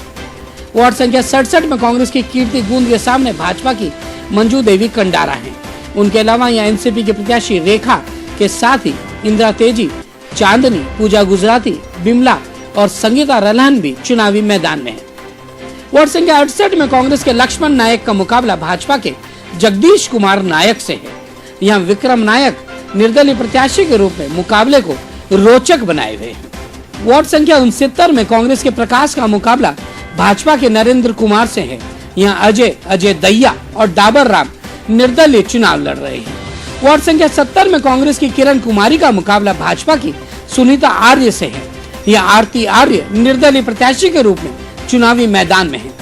वार्ड संख्या 67 में कांग्रेस की कीर्ति गुंद के सामने भाजपा की मंजू देवी कंडारा है। उनके अलावा यहाँ एनसीपी के प्रत्याशी रेखा के साथ ही इंदिरा तेजी, चांदनी, पूजा गुजराती, बिमला और संगीता रलहन भी चुनावी मैदान में है। वार्ड संख्या 68 में कांग्रेस के लक्ष्मण नायक का मुकाबला भाजपा के जगदीश कुमार नायक से है। यहाँ विक्रम नायक निर्दलीय प्रत्याशी के रूप में मुकाबले को रोचक बनाए हुए हैं। वार्ड संख्या 69 में कांग्रेस के प्रकाश का मुकाबला भाजपा के नरेंद्र कुमार से है। यहाँ अजय दहिया और डाबर राम निर्दलीय चुनाव लड़ रहे हैं। वार्ड संख्या 70 में कांग्रेस की किरण कुमारी का मुकाबला भाजपा की सुनीता आर्य से है। यह आरती आर्य निर्दलीय प्रत्याशी के रूप में चुनावी मैदान में है।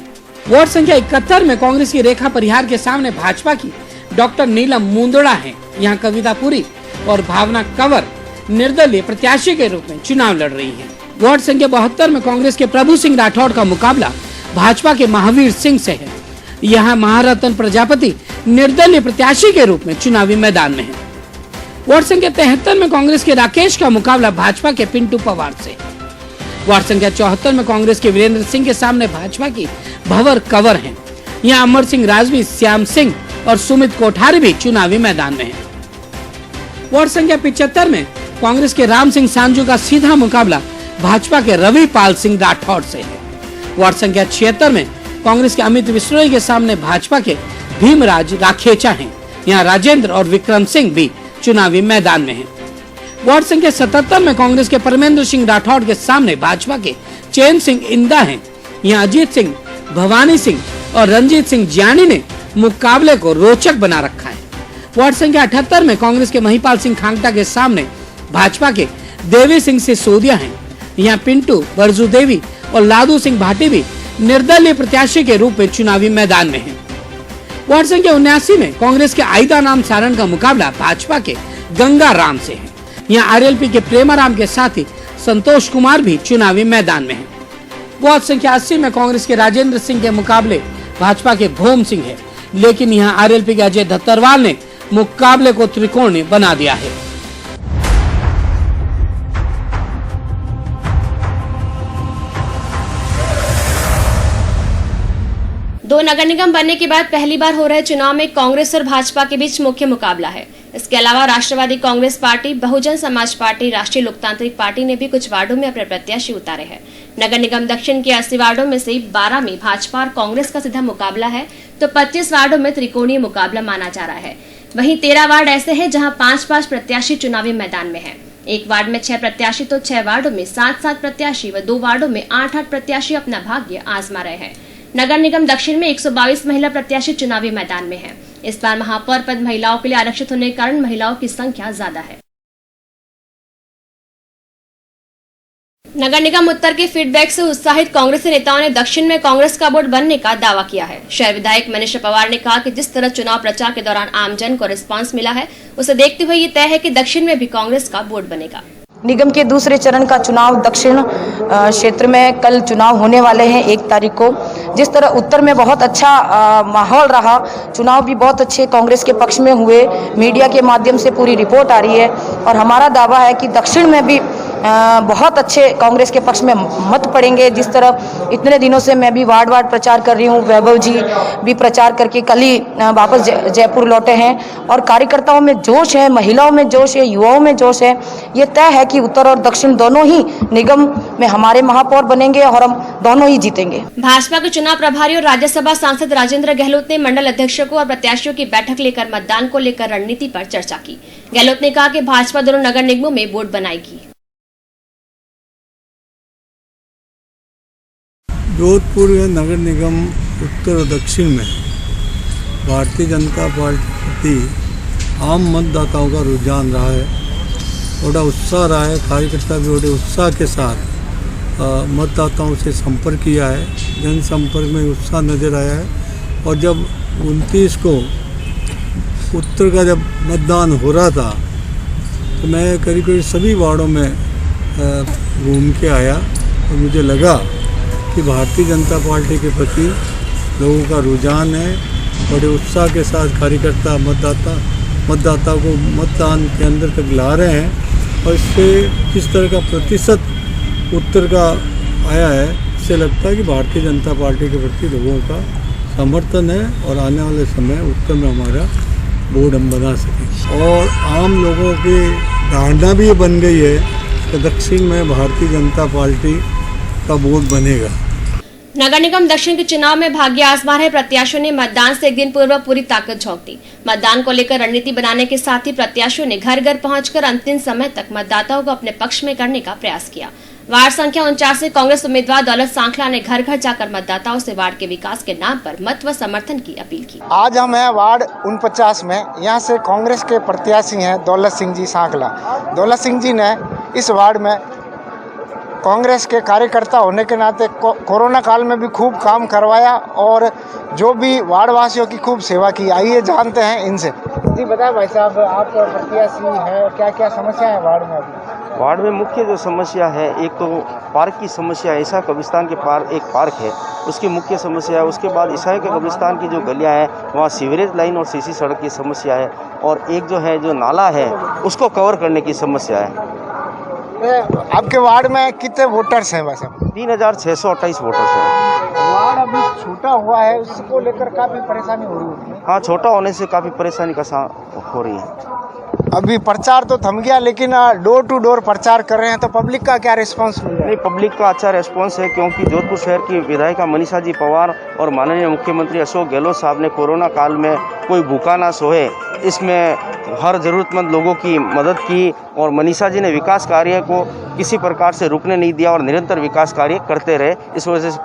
वार्ड संख्या 71 में कांग्रेस की रेखा परिहार के सामने भाजपा की डॉक्टर नीलम मुंदड़ा है। यहाँ कविता पुरी और भावना कंवर निर्दलीय प्रत्याशी के रूप में चुनाव लड़ रही है। वार्ड संख्या 72 में कांग्रेस के प्रभु सिंह राठौड़ का मुकाबला भाजपा के महावीर सिंह से है। यहाँ महारत्न प्रजापति निर्दलीय प्रत्याशी के रूप में चुनावी मैदान में है। वार्ड संख्या 73 में कांग्रेस के राकेश का मुकाबला भाजपा के पिंटू पवार से। वार्ड संख्या 74 में कांग्रेस के वीरेंद्र सिंह के सामने भाजपा की भंवर कंवर है। यहाँ अमर सिंह राजवी, श्याम सिंह और सुमित कोठारी भी चुनावी मैदान में है। वार्ड संख्या 75 में कांग्रेस के राम सिंह सांजू का सीधा मुकाबला भाजपा के रवि पाल सिंह राठौड़ से है। वार्ड संख्या 76 में कांग्रेस के अमित विश्नोई के सामने भाजपा के भीमराज राखेचा हैं। यहाँ राजेंद्र और विक्रम सिंह भी चुनावी मैदान में हैं। वार्ड संख्या 77 में कांग्रेस के परमेंद्र सिंह राठौड़ के सामने भाजपा के चैन सिंह इंदा हैं। यहाँ अजीत सिंह, भवानी सिंह और रंजीत सिंह ज्ञानी ने मुकाबले को रोचक बना रखा है। वार्ड संख्या 78 में कांग्रेस के महिपाल सिंह खांगटा के सामने भाजपा के देवी सिंह सिसोदिया हैं। यहाँ पिंटू, बरजू देवी और लादू सिंह भाटी भी निर्दलीय प्रत्याशी के रूप में चुनावी मैदान में हैं। वार्ड संख्या 79 में कांग्रेस के आईदा नाम सारण का मुकाबला भाजपा के गंगा राम से है। यहाँ आरएलपी के प्रेमाराम के साथ ही संतोष कुमार भी चुनावी मैदान में हैं। वार्ड संख्या 80 में कांग्रेस के राजेंद्र सिंह के मुकाबले भाजपा के भोम सिंह है, लेकिन यहाँ आरएलपी के अजय धत्तरवाल ने मुकाबले को त्रिकोणीय बना दिया है। दो नगर निगम बनने के बाद पहली बार हो रहे चुनाव में कांग्रेस और भाजपा के बीच मुख्य मुकाबला है। इसके अलावा राष्ट्रवादी कांग्रेस पार्टी, बहुजन समाज पार्टी, राष्ट्रीय लोकतांत्रिक पार्टी ने भी कुछ वार्डों में अपने प्रत्याशी उतारे हैं। नगर निगम दक्षिण के 80 वार्डों में से 12 में भाजपा और कांग्रेस का सीधा मुकाबला है, तो 25 वार्डों में त्रिकोणीय मुकाबला माना जा रहा है। वहीं 13 वार्ड ऐसे हैं जहां 5-5 प्रत्याशी चुनावी मैदान में है। एक वार्ड में 6 प्रत्याशी तो 6 वार्डों में 7-7 प्रत्याशी व 2 वार्डों में 8-8 प्रत्याशी अपना भाग्य आजमा रहे हैं। नगर निगम दक्षिण में 122 महिला प्रत्याशी चुनावी मैदान में हैं। इस बार महापौर पद महिलाओं के लिए आरक्षित होने के कारण महिलाओं की संख्या ज्यादा है। नगर निगम उत्तर के फीडबैक से उत्साहित कांग्रेसी नेताओं ने दक्षिण में कांग्रेस का बोर्ड बनने का दावा किया है। शहर विधायक मनीषा पवार ने कहा कि जिस तरह चुनाव प्रचार के दौरान आमजन को रिस्पांस मिला है, उसे देखते हुए ये तय है कि दक्षिण में भी कांग्रेस का बोर्ड बनेगा। निगम के दूसरे चरण का चुनाव दक्षिण क्षेत्र में कल चुनाव होने वाले हैं 1 तारीख को। जिस तरह उत्तर में बहुत अच्छा माहौल रहा, चुनाव भी बहुत अच्छे कांग्रेस के पक्ष में हुए, मीडिया के माध्यम से पूरी रिपोर्ट आ रही है और हमारा दावा है कि दक्षिण में भी बहुत अच्छे कांग्रेस के पक्ष में मत पड़ेंगे। जिस तरह इतने दिनों से मैं भी वार्ड प्रचार कर रही हूँ, वैभव जी भी प्रचार करके कल ही वापस जयपुर लौटे हैं और कार्यकर्ताओं में जोश है, महिलाओं में जोश है, युवाओं में जोश है। ये तय है कि उत्तर और दक्षिण दोनों ही निगम में हमारे महापौर बनेंगे और हम दोनों ही जीतेंगे। भाजपा के चुनाव प्रभारी और राज्यसभा सांसद राजेंद्र गहलोत ने मंडल अध्यक्षों को और प्रत्याशियों की बैठक लेकर मतदान को लेकर रणनीति पर चर्चा की। गहलोत ने कहा कि भाजपा दोनों नगर निगमों में बोर्ड बनाएगी। जोधपुर नगर निगम उत्तर और दक्षिण में भारतीय जनता पार्टी आम मतदाताओं का रुझान रहा है, बड़ा उत्साह रहा है। कार्यकर्ता भी बड़े उत्साह के साथ मतदाताओं से संपर्क किया है, जनसंपर्क में उत्साह नज़र आया है। और जब 29 को उत्तर का जब मतदान हो रहा था तो मैं करीब करीब सभी वार्डों में घूम के आया और मुझे लगा कि भारतीय जनता पार्टी के प्रति लोगों का रुझान है। बड़े उत्साह के साथ कार्यकर्ता मतदाता को मतदान के अंदर तक ला रहे हैं और इससे किस तरह का प्रतिशत उत्तर का आया है, इससे लगता है कि भारतीय जनता पार्टी के प्रति लोगों का समर्थन है और आने वाले समय उत्तर में हमारा बोर्ड हम बना सकें। और आम लोगों की धारणा भी ये बन गई है कि दक्षिण में भारतीय जनता पार्टी का बोर्ड बनेगा। नगर निगम दक्षिण के चुनाव में भाग्य आजमा रहे प्रत्याशियों ने मतदान से एक दिन पूर्व पूरी ताकत झोंक दी। मतदान को लेकर रणनीति बनाने के साथ ही प्रत्याशियों ने घर घर पहुंचकर अंतिम समय तक मतदाताओं को अपने पक्ष में करने का प्रयास किया। वार्ड संख्या 49 से कांग्रेस उम्मीदवार दौलत सांखला ने घर घर जाकर मतदाताओं से वार्ड के विकास के नाम पर मत व समर्थन की अपील की। आज हम हैं वार्ड 49 में। यहाँ से कांग्रेस के प्रत्याशी हैं दौलत सिंह जी सांखला। दौलत सिंह जी ने इस वार्ड में कांग्रेस के कार्यकर्ता होने के नाते कोरोना काल में भी खूब काम करवाया और जो भी वार्ड वासियों की खूब सेवा की। आइए जानते हैं इनसे। जी बताएं भाई साहब, आप प्रत्याशी हैं, क्या क्या समस्या है वार्ड में अभी? वार्ड में मुख्य जो समस्या है, एक तो पार्क की समस्या है। ईसा कब्रिस्तान के पार एक पार्क है, उसकी मुख्य समस्या है। उसके बाद ईसाई के कब्रिस्तान की जो गलियां हैं वहाँ सीवरेज लाइन और सीसी सड़क की समस्या है और एक जो है जो नाला है उसको कवर करने की समस्या है। आपके वार्ड में कितने वोटर्स हैं वैसे? 3628 वोटर्स हैं। वार्ड अभी छोटा हुआ है, उसको लेकर काफ़ी परेशानी हो रही है। हाँ, छोटा होने से काफ़ी परेशानी का हो रही है। अभी प्रचार तो थम गया, लेकिन डोर टू डोर प्रचार कर रहे हैं, तो पब्लिक का क्या रिस्पांस मिल रहा है? नहीं, पब्लिक का अच्छा रिस्पांस है क्योंकि जोधपुर शहर की विधायिका मनीषा जी पवार और माननीय मुख्यमंत्री अशोक गहलोत साहब ने कोरोना काल में कोई भूखा ना सोए, इसमें हर ज़रूरतमंद लोगों की मदद की और मनीषा जी ने विकास कार्य को किसी प्रकार से रुकने नहीं दिया और निरंतर विकास कार्य करते रहे। इस वजह से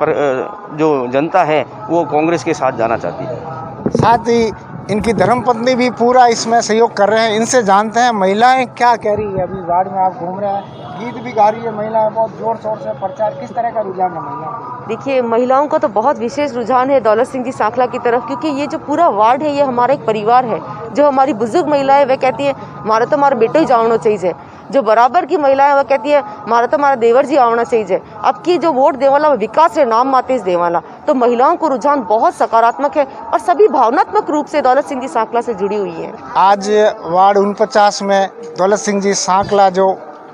जो जनता है वो कांग्रेस के साथ जाना चाहती है। साथ ही इनकी धर्मपत्नी भी पूरा इसमें सहयोग कर रहे हैं। इनसे जानते हैं महिलाएं क्या कह रही है। अभी वार्ड में आप घूम रहे हैं, गीत भी गा रही है महिलाएं, बहुत जोर शोर से प्रचार। किस तरह का रुझान है महिलाओं? देखिए, महिलाओं का तो बहुत विशेष रुझान है दौलत सिंह जी सांखला की तरफ, क्योंकि ये जो पूरा वार्ड है ये हमारा एक परिवार है। जो हमारी बुजुर्ग महिलाएं वे कहती है हमारा तो हमारा बेटा ही जाना चाहिए। जो बराबर की महिलाएं वह कहती है हमारा तो हमारा देवर जी आना चाहिए। अब की जो वोट देवाला विकास है नाम माते देवाला, तो महिलाओं को रुझान बहुत सकारात्मक है और सभी भावनात्मक रूप से दौलत सिंह जी सांखला से जुड़ी हुई है। आज वार्ड 49 में दौलत सिंह जी सांखला जो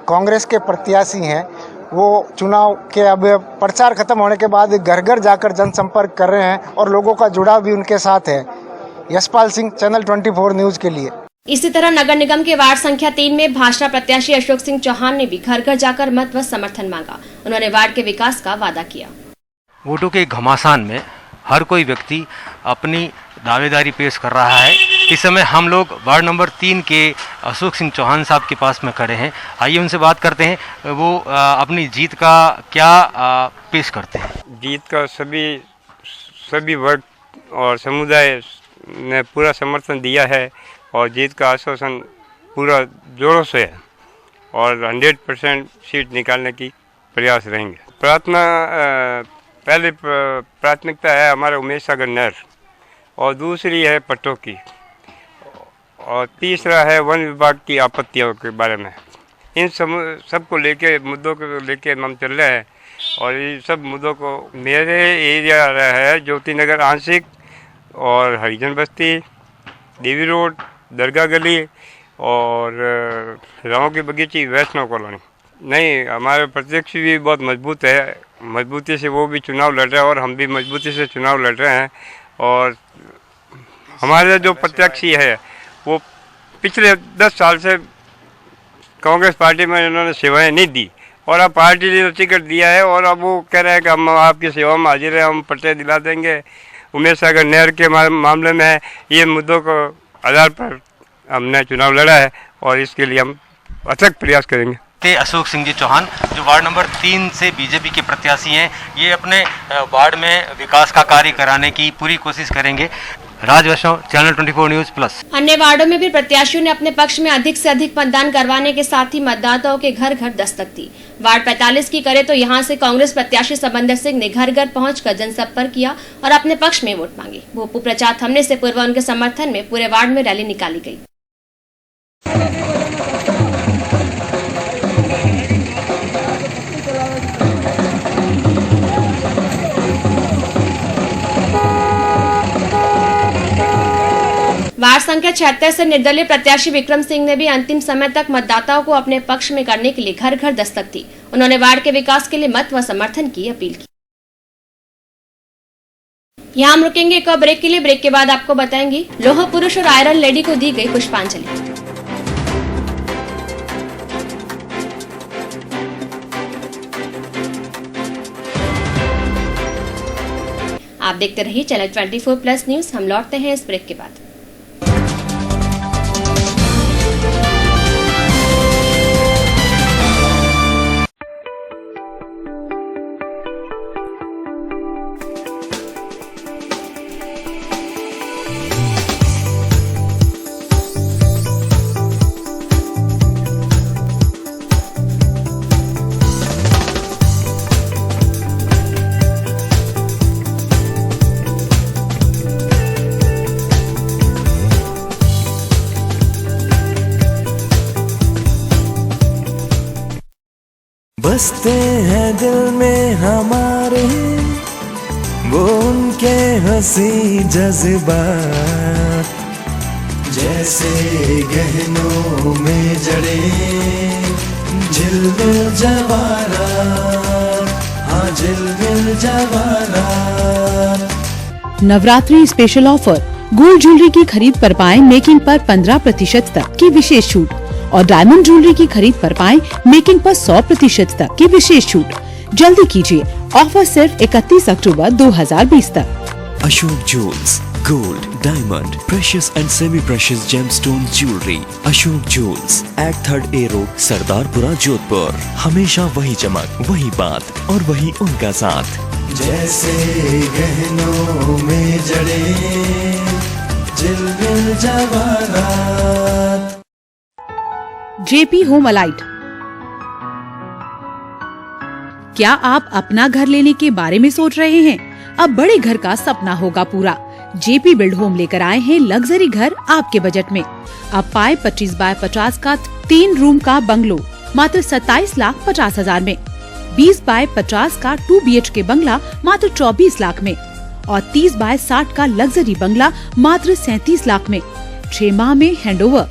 कांग्रेस के प्रत्याशी हैं, वो चुनाव के अब प्रचार खत्म होने के बाद घर घर जाकर जनसंपर्क कर रहे हैं और लोगों का जुड़ाव भी उनके साथ है। यशपाल सिंह, चैनल 24 न्यूज के लिए। इसी तरह नगर निगम के वार्ड संख्या 3 में भाजपा प्रत्याशी अशोक सिंह चौहान ने भी घर घर जाकर मत व समर्थन मांगा। उन्होंने वार्ड के विकास का वादा किया। वोटों के घमासान में हर कोई व्यक्ति अपनी दावेदारी पेश कर रहा है। इस समय हम लोग वार्ड नंबर 3 के अशोक सिंह चौहान साहब के पास में खड़े हैं। आइए उनसे बात करते हैं, वो अपनी जीत का क्या पेश करते हैं। जीत का सभी वर्ग और समुदाय ने पूरा समर्थन दिया है और जीत का आश्वासन पूरा जोरों से है और 100% सीट निकालने की प्रयास रहेंगे। पहले प्राथमिकता है हमारे उमेश सागर नहर और दूसरी है पट्टों की और तीसरा है वन विभाग की आपत्तियों के बारे में। इन सब को लेके मुद्दों को लेके हम चल रहे हैं और ये सब मुद्दों को मेरे एरिया है ज्योति नगर आंशिक और हरिजन बस्ती, देवी रोड, दरगाह गली और राव की बगीची, वैष्णव कॉलोनी। नहीं, हमारे प्रत्यक्ष भी बहुत मजबूत है, मजबूती से वो भी चुनाव लड़ रहे हैं और हम भी मजबूती से चुनाव लड़ रहे हैं। और हमारे जो प्रत्याशी है वो पिछले 10 साल से कांग्रेस पार्टी में इन्होंने सेवाएं नहीं दी और अब पार्टी ने टिकट दिया है और अब वो कह रहे हैं कि हम आपकी सेवा में हाजिर हैं, हम पट्टे दिला देंगे। उमेश सागर नहर के मामले में ये मुद्दों को आधार पर हमने चुनाव लड़ा है और इसके लिए हम अथक प्रयास करेंगे। अशोक सिंह जी चौहान जो वार्ड नंबर 3 से बीजेपी के प्रत्याशी हैं, ये अपने वार्ड में विकास का कार्य कराने की पूरी कोशिश करेंगे। राज वैष्णव, चैनल 24 न्यूज प्लस। अन्य वार्डों में भी प्रत्याशियों ने अपने पक्ष में अधिक से अधिक मतदान करवाने के साथ ही मतदाताओं के घर घर दस्तक दी। वार्ड 45 की करे तो यहां से कांग्रेस प्रत्याशी समंदर सिंह ने घर घर पहुंचकर जनसंपर्क किया और अपने पक्ष में वोट मांगे। भोपू प्रचार थमने से पूर्व उनके समर्थन में पूरे वार्ड में रैली निकाली गई। वार्ड संख्या 76 से निर्दलीय प्रत्याशी विक्रम सिंह ने भी अंतिम समय तक मतदाताओं को अपने पक्ष में करने के लिए घर घर दस्तक दी। उन्होंने वार्ड के विकास के लिए मत व समर्थन की अपील की। यहाँ हम रुकेंगे एक और ब्रेक के लिए। ब्रेक के बाद आपको बताएंगे लोह पुरुष और आयरन लेडी को दी गई पुष्पांजलि। आप देखते रहिए चैनल 24 प्लस न्यूज। हम लौटते हैं इस ब्रेक के बाद। बसते हैं दिल में हमारे वो उनके हंसी जज्बात, जैसे गहनों में जड़े झिलमिल जवाहरात, हाँ झिलमिल जवाहरात। Navratri special offer, gold jewellery की खरीद पर पाएं मेकिंग पर 15% तक की विशेष छूट और डायमंड ज्वेलरी की खरीद पर पाएं मेकिंग पर 100% तक की विशेष छूट। जल्दी कीजिए, ऑफर सिर्फ 31 अक्टूबर 2020 तक। Ashok jewels, gold, diamond, precious and semi precious gemstone jewellery. Ashok jewels, act 3rd A road, Sardarpura, Jodhpur. हमेशा वही चमक, वही बात और वही उनका साथ, जैसे गहनों में जड़े झिलमिल जवाहरात। JP home alight. क्या आप अपना घर लेने के बारे में सोच रहे हैं? अब बड़े घर का सपना होगा पूरा। जेपी बिल्ड होम लेकर आए हैं लग्जरी घर आपके बजट में। अब पाए 25 बाय 50 का 3 रूम का बंगलो मात्र 27,50,000 में, 20 बाय 50 का 2 BHK बंगला मात्र 24 लाख में और 30 बाय 60 का लग्जरी बंगला मात्र 37 लाख में। 6 माह में हैंडओवर,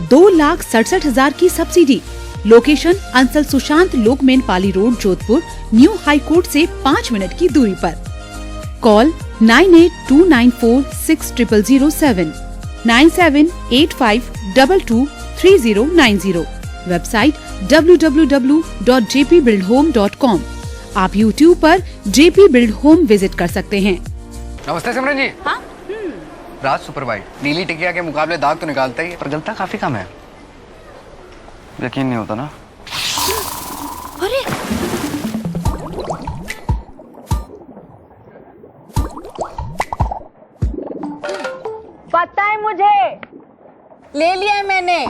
2,67,000 की सब्सिडी। लोकेशन अंसल सुशांत लोकमेन Pali road, Jodhpur, new high court से 5 मिनट की दूरी पर। कॉल 9829460007, 9785223090। Website www.jpbuildhome.com। आप YouTube पर JP Build Home विजिट कर सकते हैं। नमस्ते सिमरन जी। हाँ? राज सुपर वाइट नीली टिकिया के मुकाबले दाग तो निकालता ही है, पर जलता काफी कम है। यकीन नहीं होता ना? अरे पता है मुझे, ले लिया है मैंने।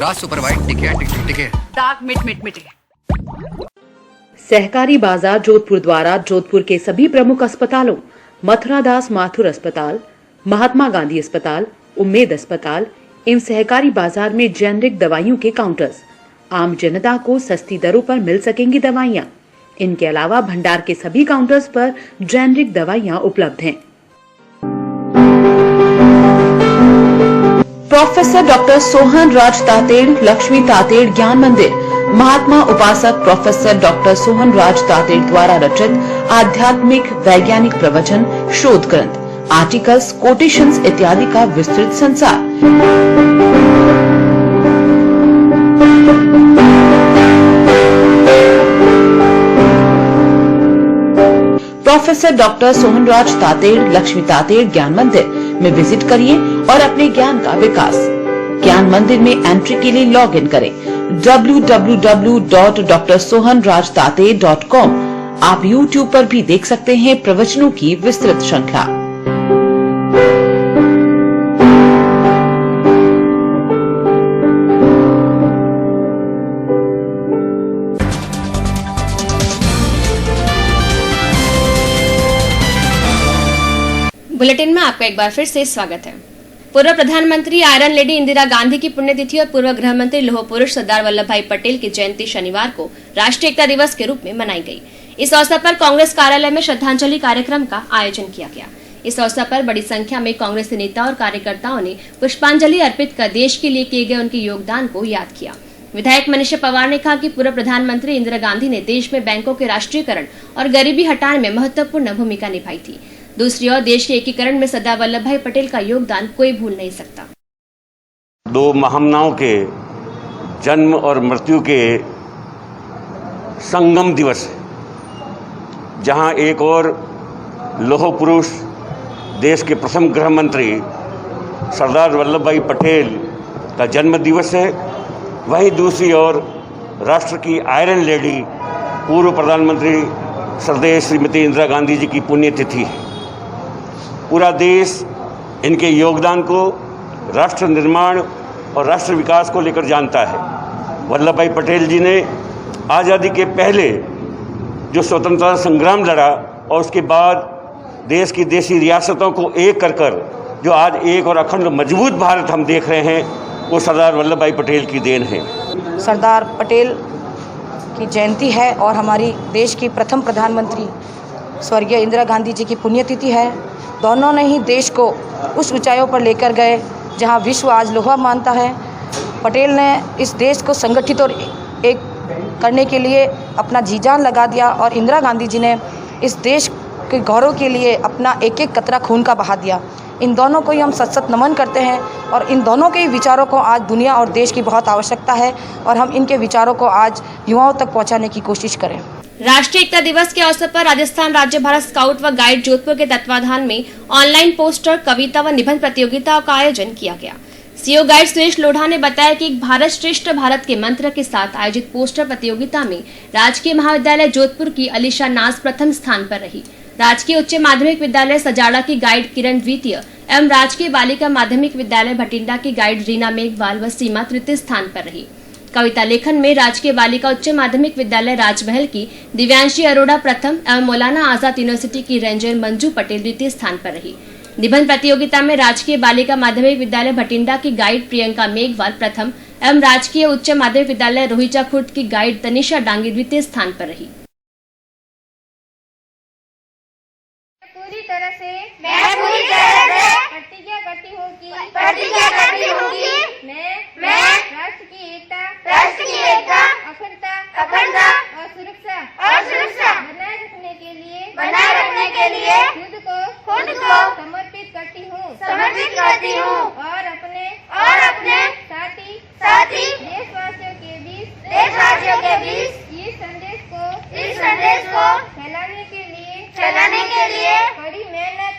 राज सुपर वाइट टिकिया टिके दाग मिट मिट मिटे। सहकारी बाजार जोधपुर द्वारा जोधपुर के सभी प्रमुख अस्पतालों मथुरा दास माथुर अस्पताल, महात्मा गांधी अस्पताल, उम्मेद अस्पताल एवं सहकारी बाजार में जेनरिक दवाइयों के काउंटर्स। आम जनता को सस्ती दरों पर मिल सकेंगी दवाइयाँ। इनके अलावा भंडार के सभी काउंटर्स पर जेनरिक दवाइयाँ उपलब्ध हैं। प्रोफेसर डॉक्टर सोहन राज तातेड़, लक्ष्मी तातेड़ ज्ञान मंदिर, महात्मा उपासक प्रोफेसर डॉक्टर सोहन राज तातेड़ द्वारा रचित आध्यात्मिक वैज्ञानिक प्रवचन, शोध ग्रंथ, आर्टिकल्स, कोटेशंस इत्यादि का विस्तृत संसार। प्रोफेसर डॉक्टर सोहनराज तातेड़, लक्ष्मी तातेड़ ज्ञान मंदिर में विजिट करिए और अपने ज्ञान का विकास। ज्ञान मंदिर में एंट्री के लिए लॉग इन करें www.drsohanrajtate.com। आप YouTube पर भी देख सकते हैं प्रवचनों की विस्तृत श्रृंखला। बुलेटिन में आपका एक बार फिर से स्वागत है। पूर्व प्रधानमंत्री आयरन लेडी इंदिरा गांधी की पुण्यतिथि और पूर्व गृह मंत्री लौह पुरुष सरदार वल्लभ भाई पटेल की जयंती शनिवार को राष्ट्रीय एकता दिवस के रूप में मनाई गई। इस अवसर पर कांग्रेस कार्यालय में श्रद्धांजलि कार्यक्रम का आयोजन किया गया। इस अवसर पर बड़ी संख्या में कांग्रेस नेता और कार्यकर्ताओं ने पुष्पांजलि अर्पित कर देश के लिए किए गए उनके योगदान को याद किया। विधायक मनीष पवार ने कहा कि पूर्व प्रधानमंत्री इंदिरा गांधी ने देश में बैंकों के राष्ट्रीयकरण और गरीबी हटाने में महत्वपूर्ण भूमिका निभाई थी। दूसरी ओर देश के एकीकरण में सरदार वल्लभ भाई पटेल का योगदान कोई भूल नहीं सकता। दो महामनाओं के जन्म और मृत्यु के संगम दिवस है, जहां एक और लौह पुरुष देश के प्रथम गृह मंत्री सरदार वल्लभ भाई पटेल का जन्म दिवस है, वहीं दूसरी ओर राष्ट्र की आयरन लेडी पूर्व प्रधानमंत्री श्रद्धेय श्रीमती इंदिरा गांधी जी की पुण्यतिथि है। पूरा देश इनके योगदान को राष्ट्र निर्माण और राष्ट्र विकास को लेकर जानता है। वल्लभ भाई पटेल जी ने आज़ादी के पहले जो स्वतंत्रता संग्राम लड़ा और उसके बाद देश की देशी रियासतों को एक कर जो आज एक और अखंड मजबूत भारत हम देख रहे हैं, वो सरदार वल्लभ भाई पटेल की देन है। सरदार पटेल की जयंती है और हमारी देश की प्रथम प्रधानमंत्री स्वर्गीय इंदिरा गांधी जी की पुण्यतिथि है। दोनों ने ही देश को उस ऊंचाइयों पर लेकर गए जहां विश्व आज लोहा मानता है। पटेल ने इस देश को संगठित और एक करने के लिए अपना जी जान लगा दिया और इंदिरा गांधी जी ने इस देश के गौरव के लिए अपना एक एक कतरा खून का बहा दिया। इन दोनों को ही हम सत नमन करते हैं और इन दोनों के ही विचारों को आज दुनिया और देश की बहुत आवश्यकता है और हम इनके विचारों को आज युवाओं तक पहुंचाने की कोशिश करें। राष्ट्रीय एकता दिवस के अवसर पर राजस्थान राज्य भारत स्काउट व गाइड जोधपुर के तत्वाधान में ऑनलाइन पोस्टर, कविता व निबंध प्रतियोगिता का आयोजन किया गया। सीओ गाइड सुरेश लोढ़ा ने बताया कि एक भारत श्रेष्ठ भारत के मंत्र के साथ आयोजित पोस्टर प्रतियोगिता में राजकीय महाविद्यालय जोधपुर की अलीशा नाज प्रथम स्थान पर रही। राजकीय उच्च माध्यमिक विद्यालय सजाड़ा की गाइड किरण द्वितीय एवं राजकीय बालिका माध्यमिक विद्यालय भटिंडा की गाइड रीना मेघवाल व सीमा तृतीय स्थान पर रही। कविता लेखन में राजकीय बालिका उच्च माध्यमिक विद्यालय राजमहल की दिव्यांशी अरोड़ा प्रथम एवं मौलाना आजाद यूनिवर्सिटी की रेंजर मंजू पटेल द्वितीय स्थान पर रही। निबंध प्रतियोगिता में राजकीय बालिका माध्यमिक विद्यालय भटिंडा की गाइड प्रियंका मेघवाल प्रथम एवं राजकीय उच्च माध्यमिक विद्यालय रोहिचा खुर्द की गाइड तनिषा डांगी द्वितीय स्थान पर रही। पूरी तरह से प्रतिज्ञा करती हूँ कि मैं राष्ट्र की एकता, अखंडता और सुरक्षा बनाए रखने के लिए खुद को समर्पित करती हूँ और अपने साथी देशवासियों के बीच इस संदेश को फैलाने के लिए कड़ी मेहनत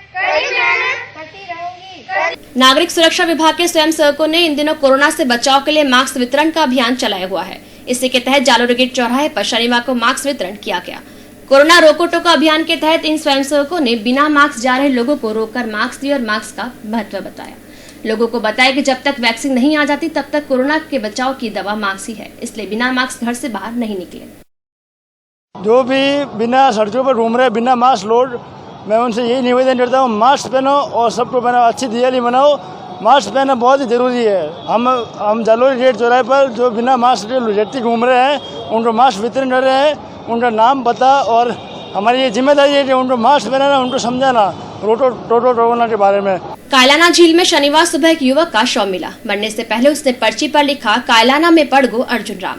करती रहूंगी। नागरिक सुरक्षा विभाग के स्वयंसेवकों ने इन दिनों कोरोना से बचाव के लिए मास्क वितरण का अभियान चलाया हुआ है। इसी के तहत जालोर गेट चौराहे पर शनिवार को मास्क वितरण किया गया। कोरोना रोको टोको अभियान के तहत इन स्वयंसेवकों ने बिना मास्क जा रहे लोगों को रोककर मास्क दिए और मास्क का महत्व बताया। लोगों को बताया कि जब तक वैक्सीन नहीं आ जाती तब तक कोरोना के बचाव की दवा मास्क ही है, इसलिए बिना मास्क घर से बाहर नहीं निकले। जो भी बिना सड़कों पर घूम रहे बिना मास्क लोड, मैं उनसे यही निवेदन करता हूँ, मास्क पहनो और सबको पहनो, अच्छी दिवाली मनाओ। मास्क पहनना बहुत ही जरूरी है। हम जालोर गेट चौराहे पर जो बिना मास्क के व्यक्ति घूम रहे हैं उनको मास्क वितरण कर रहे हैं। उनका नाम पता और हमारी ये जिम्मेदारी है कि उनको मास्क पहनाना, उनको समझाना कोरोना के बारे में। कायलाना झील में शनिवार सुबह एक युवक का शव मिला। मरने से पहले उसने पर्ची पर लिखा, कायलाना में पड़ गो अर्जुन राम।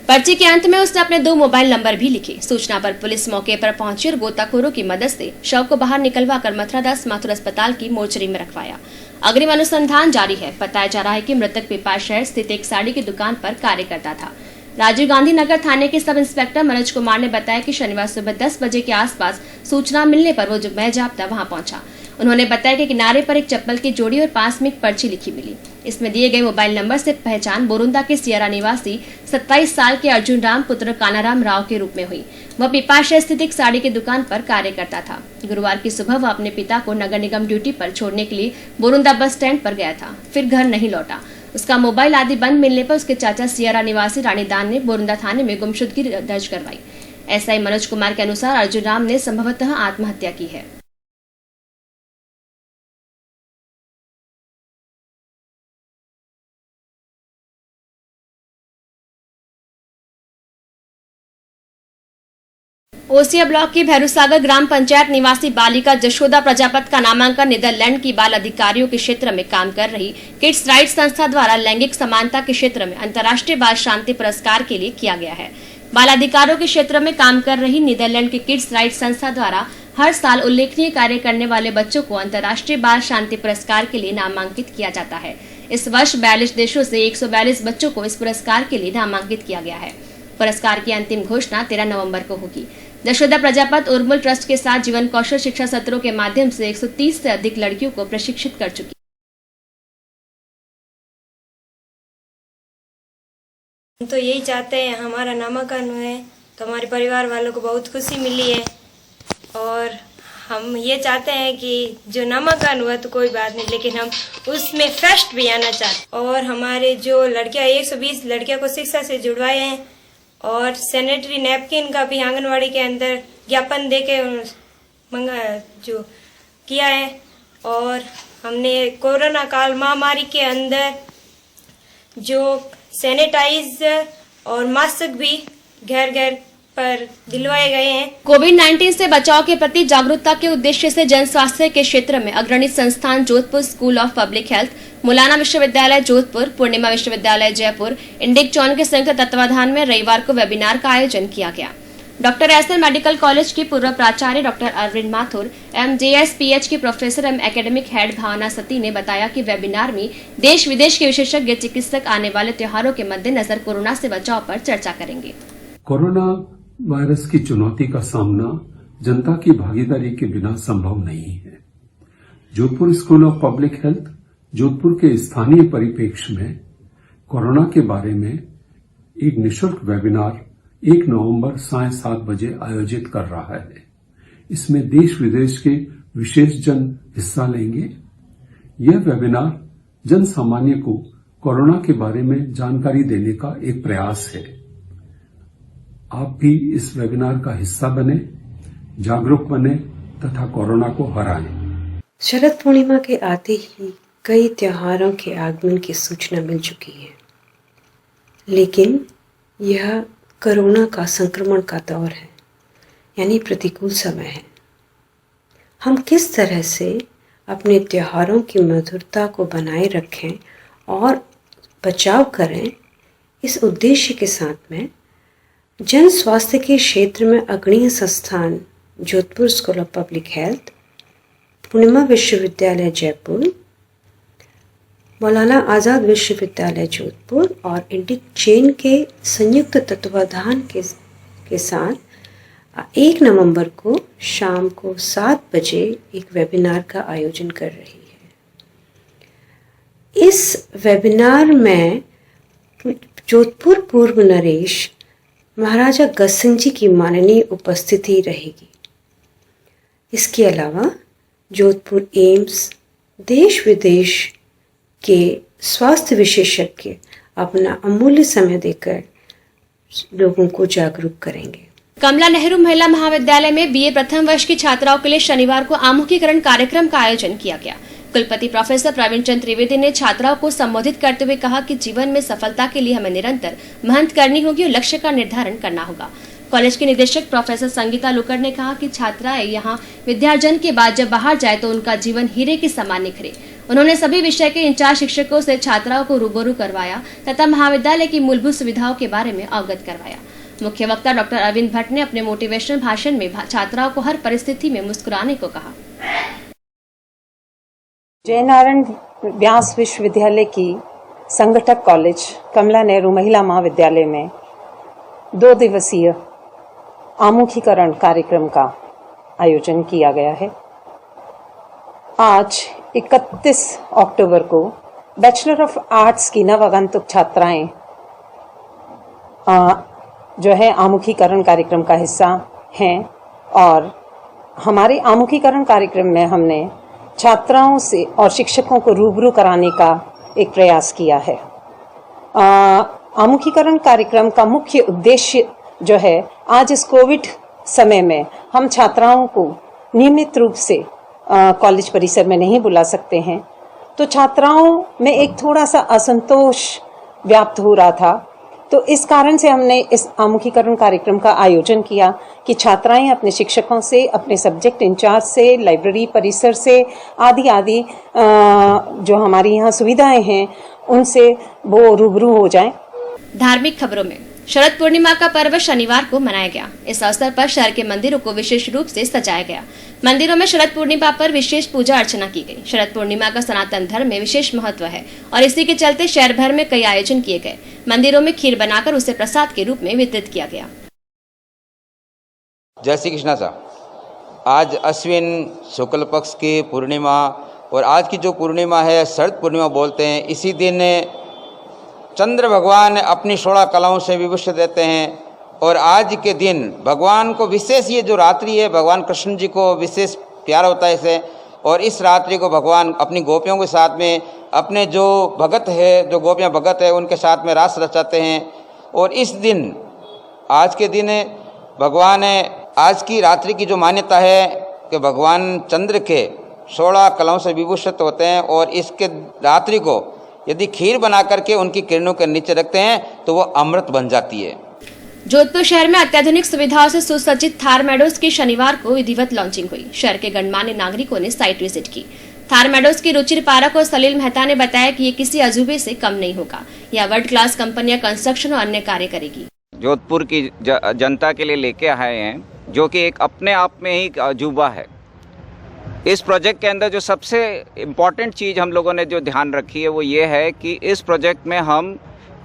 पर्ची के अंत में उसने अपने 2 मोबाइल नंबर भी लिखे। सूचना पर पुलिस मौके पर पहुंची और गोताखोरों की मदद से शव को बाहर निकलवा कर मथुरादास माथुर अस्पताल की मोर्चरी में रखवाया। अग्रिम अनुसंधान जारी है। बताया जा रहा है कि मृतक पिपा शहर स्थित एक साड़ी की दुकान पर कार्य करता था। राजीव गांधी नगर थाने के सब इंस्पेक्टर मनोज कुमार ने बताया कि शनिवार सुबह 10 बजे के आसपास सूचना मिलने पर वो जो मैजाप्ता वहां पहुंचा। उन्होंने बताया कि किनारे पर एक चप्पल की जोड़ी और पास में एक पर्ची लिखी मिली। इसमें दिए गए मोबाइल नंबर से पहचान बोरुंदा के सियारा निवासी 27 साल के अर्जुन राम पुत्र कानाराम राव के रूप में हुई। वह पिपाशय स्थित एक साड़ी की दुकान पर कार्य करता था। गुरुवार की सुबह वह अपने पिता को नगर निगम ड्यूटी पर छोड़ने के लिए बोरुंदा बस स्टैंड पर गया था, फिर घर नहीं लौटा। उसका मोबाइल आदि बंद मिलने पर उसके चाचा सियारा निवासी रानीदान ने बोरुंदा थाने में गुमशुदगी दर्ज करवाई। एसआई मनोज कुमार के अनुसार अर्जुन राम ने संभवतः आत्महत्या की है। ओसिया ब्लॉक की भैरूसागर ग्राम पंचायत निवासी बालिका जशोदा प्रजापत का नामांकन नीदरलैंड की बाल अधिकारियों के क्षेत्र में काम कर रही किड्स राइट संस्था द्वारा लैंगिक समानता के क्षेत्र में अंतर्राष्ट्रीय बाल शांति पुरस्कार के लिए किया गया है। बाल अधिकारों के क्षेत्र में काम कर रही नीदरलैंड की किड्स राइट संस्था द्वारा हर साल उल्लेखनीय कार्य करने वाले बच्चों को अंतर्राष्ट्रीय बाल शांति पुरस्कार के लिए नामांकित किया जाता है। इस वर्ष 42 देशों से 142 बच्चों को इस पुरस्कार के लिए नामांकित किया गया है। पुरस्कार की अंतिम घोषणा 13 नवंबर को होगी। जशोदा प्रजापत उर्मुल ट्रस्ट के साथ जीवन कौशल शिक्षा सत्रों के माध्यम से 130 से अधिक लड़कियों को प्रशिक्षित कर चुकी। हम तो यही चाहते हैं, हमारा नामांकन हुआ है तो हमारे परिवार वालों को बहुत खुशी मिली है और हम ये चाहते हैं कि जो नामांकन हुआ तो कोई बात नहीं, लेकिन हम उसमें फर्स्ट भी आना चाहते। और हमारे जो लड़कियां 120 लड़कियों को शिक्षा से जुड़वाए हैं और सैनिटरी नैपकिन का भी आंगनवाड़ी के अंदर ज्ञापन देके जो किया है। और हमने कोरोना काल महामारी के अंदर जो सैनिटाइजर और मास्क भी घर घर पर दिलवाए गए हैं। कोविड-19 से बचाव के प्रति जागरूकता के उद्देश्य से जन स्वास्थ्य के क्षेत्र में अग्रणी संस्थान Jodhpur school of public health, मौलाना विश्वविद्यालय जोधपुर, पूर्णिमा विश्वविद्यालय जयपुर, इंडिक चौन के संयुक्त तत्वाधान में रविवार को वेबिनार का आयोजन किया गया। डॉक्टर एसएल मेडिकल कॉलेज की पूर्व प्राचार्य डॉक्टर अरविंद माथुर, MJSPH की प्रोफेसर एवं एकेडमिक हेड भावना सती ने बताया कि वेबिनार में देश विदेश के विशेषज्ञ चिकित्सक आने वाले त्योहारों के मद्देनजर कोरोना से बचाव पर चर्चा करेंगे। कोरोना वायरस की चुनौती का सामना जनता की भागीदारी के बिना संभव नहीं है। Jodhpur school of public health Jodhpur के स्थानीय परिप्रेक्ष्य में कोरोना के बारे में एक निशुल्क वेबिनार 1 नवंबर साय 7 बजे आयोजित कर रहा है। इसमें देश विदेश के विशेष जन हिस्सा लेंगे। यह वेबिनार जन सामान्य को कोरोना के बारे में जानकारी देने का एक प्रयास है। आप भी इस वेबिनार का हिस्सा बने, जागरूक बने तथा कोरोना को हराएं। शरद पूर्णिमा के आते ही कई त्योहारों के आगमन की सूचना मिल चुकी है, लेकिन यह कोरोना का संक्रमण का दौर है, यानी प्रतिकूल समय है। हम किस तरह से अपने त्योहारों की मधुरता को बनाए रखें और बचाव करें, इस उद्देश्य के साथ में जन स्वास्थ्य के क्षेत्र में अग्रणी संस्थान Jodhpur school of public health, Purnima विश्वविद्यालय जयपुर, मौलाना आज़ाद विश्वविद्यालय जोधपुर और इंडिक चेन के संयुक्त तत्वाधान के साथ 1 नवंबर को शाम को 7 बजे एक वेबिनार का आयोजन कर रही है। इस वेबिनार में जोधपुर पूर्व नरेश महाराजा गज सिंह जी की माननीय उपस्थिति रहेगी। इसके अलावा जोधपुर एम्स देश विदेश के स्वास्थ्य विशेषज्ञ अपना अमूल्य समय देकर लोगों को जागरूक करेंगे। कमला नेहरू महिला महाविद्यालय में BA प्रथम वर्ष की छात्राओं के लिए शनिवार को आमुखीकरण कार्यक्रम का आयोजन किया गया। कुलपति प्रोफेसर प्रवीण चंद्र त्रिवेदी ने छात्राओं को संबोधित करते हुए कहा कि जीवन में सफलता के लिए हमें निरंतर मेहनत करनी होगी और लक्ष्य का निर्धारण करना होगा। कॉलेज के निदेशक प्रोफेसर संगीता लुकर ने कहा कि छात्राएं यहाँ विद्यार्जन के बाद जब बाहर जाए तो उनका जीवन हीरे के समान निखरे। उन्होंने सभी विषय के इंचार्ज शिक्षकों से छात्राओं को रूबरू करवाया तथा महाविद्यालय की मूलभूत सुविधाओं के बारे में अवगत करवाया। मुख्य वक्ता डॉक्टर अरविंद भट्ट ने अपने मोटिवेशनल भाषण में छात्राओं को हर परिस्थिति में मुस्कुराने को कहा। जयनारायण व्यास विश्वविद्यालय की संगठक कॉलेज कमला नेहरू महिला महाविद्यालय में 2 दिवसीय आमुखीकरण कार्यक्रम का आयोजन किया गया है। आज 31 अक्टूबर को बैचलर ऑफ आर्ट्स की नवागंतुक छात्राएं जो है आमुखीकरण कार्यक्रम का हिस्सा हैं और हमारे आमुखीकरण कार्यक्रम में हमने छात्राओं से और शिक्षकों को रूबरू कराने का एक प्रयास किया है। आमुखीकरण कार्यक्रम का मुख्य उद्देश्य जो है, आज इस कोविड समय में हम छात्राओं को नियमित रूप से कॉलेज परिसर में नहीं बुला सकते हैं, तो छात्राओं में एक थोड़ा सा असंतोष व्याप्त हो रहा था तो इस कारण से हमने इस आमुखीकरण कार्यक्रम का आयोजन किया कि छात्राएं अपने शिक्षकों से, अपने सब्जेक्ट इंचार्ज से, लाइब्रेरी परिसर से आदि आदि जो हमारी यहाँ सुविधाएं हैं उनसे वो रूबरू हो जाएं। धार्मिक खबरों में शरद पूर्णिमा का पर्व शनिवार को मनाया गया। इस अवसर पर शहर के मंदिरों को विशेष रूप से सजाया गया। मंदिरों में शरद पूर्णिमा पर विशेष पूजा अर्चना की गई। शरद पूर्णिमा का सनातन धर्म में विशेष महत्व है और इसी के चलते शहर भर में कई आयोजन किए गए। मंदिरों में खीर बनाकर उसे प्रसाद के रूप में वितरित किया गया। जय श्री कृष्णा सा। आज अश्विन शुक्ल पक्ष की पूर्णिमा और आज की जो पूर्णिमा है शरद पूर्णिमा बोलते हैं। इसी दिन चंद्र भगवान अपनी 16 कलाओं से विभूषित रहते हैं और आज के दिन भगवान को विशेष ये जो रात्रि है भगवान कृष्ण जी को विशेष प्यार होता है इसे। और इस रात्रि को भगवान अपनी गोपियों के साथ में अपने जो भगत है, जो गोपियाँ भगत है उनके साथ में रास रचाते हैं। और इस दिन आज के दिन भगवान आज की रात्रि की जो मान्यता है कि भगवान चंद्र के 16 कलाओं से विभूषित होते हैं और इसके रात्रि को यदि खीर बना करके उनकी किरणों के नीचे रखते हैं तो वो अमृत बन जाती है। जोधपुर शहर में अत्याधुनिक सुविधाओं से सुसज्जित थार मेडोज की शनिवार को विधिवत लॉन्चिंग हुई। शहर के गणमान्य नागरिकों ने साइट विजिट की। थार मेडोज की रुचिर पारक और सलील मेहता ने बताया कि ये किसी अजूबे से कम नहीं होगा। यह वर्ल्ड क्लास कंपनियां कंस्ट्रक्शन और अन्य कार्य करेगी। जोधपुर की जनता के लिए लेके आए हैं जो कि एक अपने आप में ही अजूबा है। इस प्रोजेक्ट के अंदर जो सबसे इम्पॉर्टेंट चीज़ हम लोगों ने जो ध्यान रखी है वो ये है कि इस प्रोजेक्ट में हम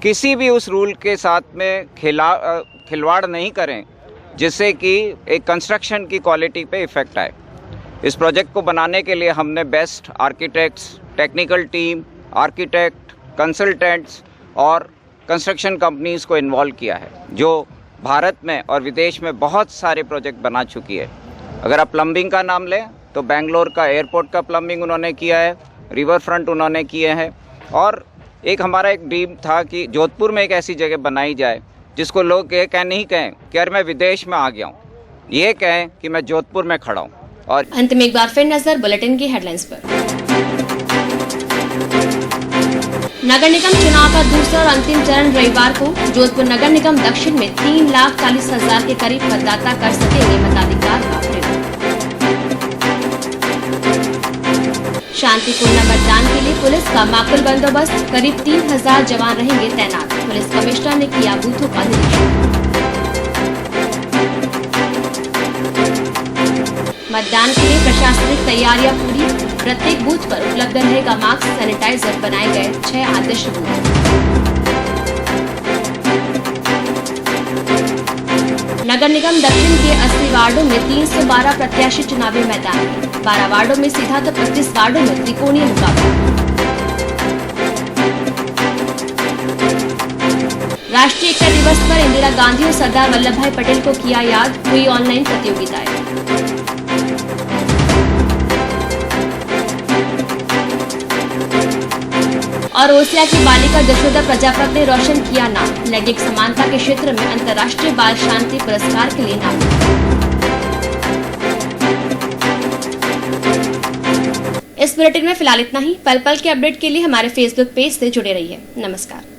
किसी भी उस रूल के साथ में खिलवाड़ नहीं करें जिससे कि एक कंस्ट्रक्शन की क्वालिटी पे इफ़ेक्ट आए। इस प्रोजेक्ट को बनाने के लिए हमने best architects, technical team, architect, consultants और कंस्ट्रक्शन कंपनीज़ को इन्वॉल्व किया है जो भारत में और विदेश में बहुत सारे प्रोजेक्ट बना चुकी है। अगर आप प्लम्बिंग का नाम लें तो बेंगलोर का एयरपोर्ट का प्लम्बिंग उन्होंने किया है, रिवर फ्रंट उन्होंने किए हैं। और एक हमारा एक ड्रीम था कि जोधपुर में एक ऐसी जगह बनाई जाए जिसको लोग ये नहीं कहें कि यार मैं विदेश में आ गया हूँ, ये कहें कि मैं जोधपुर में खड़ा हूँ। और अंत में एक बार फिर नजर बुलेटिन की हेडलाइंस पर। नगर निगम चुनाव का दूसरा और अंतिम चरण रविवार को जोधपुर नगर निगम दक्षिण में 3,40,000 के करीब मतदाता कर सकेंगे मताधिकार का प्रयोग। शांतिपूर्ण मतदान के लिए पुलिस का माकुल बंदोबस्त, करीब 3,000 जवान रहेंगे तैनात। पुलिस कमिश्नर ने किया बूथों का निरीक्षण। मतदान के लिए प्रशासनिक तैयारियां पूरी। प्रत्येक बूथ पर उपलब्ध रहेगा मास्क, सैनिटाइजर। बनाए गए 6 आदर्श बूथ। नगर निगम दक्षिण के 80 वार्डों में 312 प्रत्याशी चुनावी मैदान में। 12 वार्डों में सीधा तो 25 वार्डों में त्रिकोणीय मुकाबला। राष्ट्रीय एकता दिवस पर इंदिरा गांधी और सरदार वल्लभ भाई पटेल को किया याद। हुई ऑनलाइन प्रतियोगिताएं। और ओसिया की बालिका जशोदा प्रजापति ने रोशन किया नाम। लैंगिक समानता के क्षेत्र में अंतर्राष्ट्रीय बाल शांति पुरस्कार के लिए नाम। इस बुलेटिन में फिलहाल इतना ही। पल पल के अपडेट के लिए हमारे फेसबुक पेज से जुड़े रहिए। नमस्कार।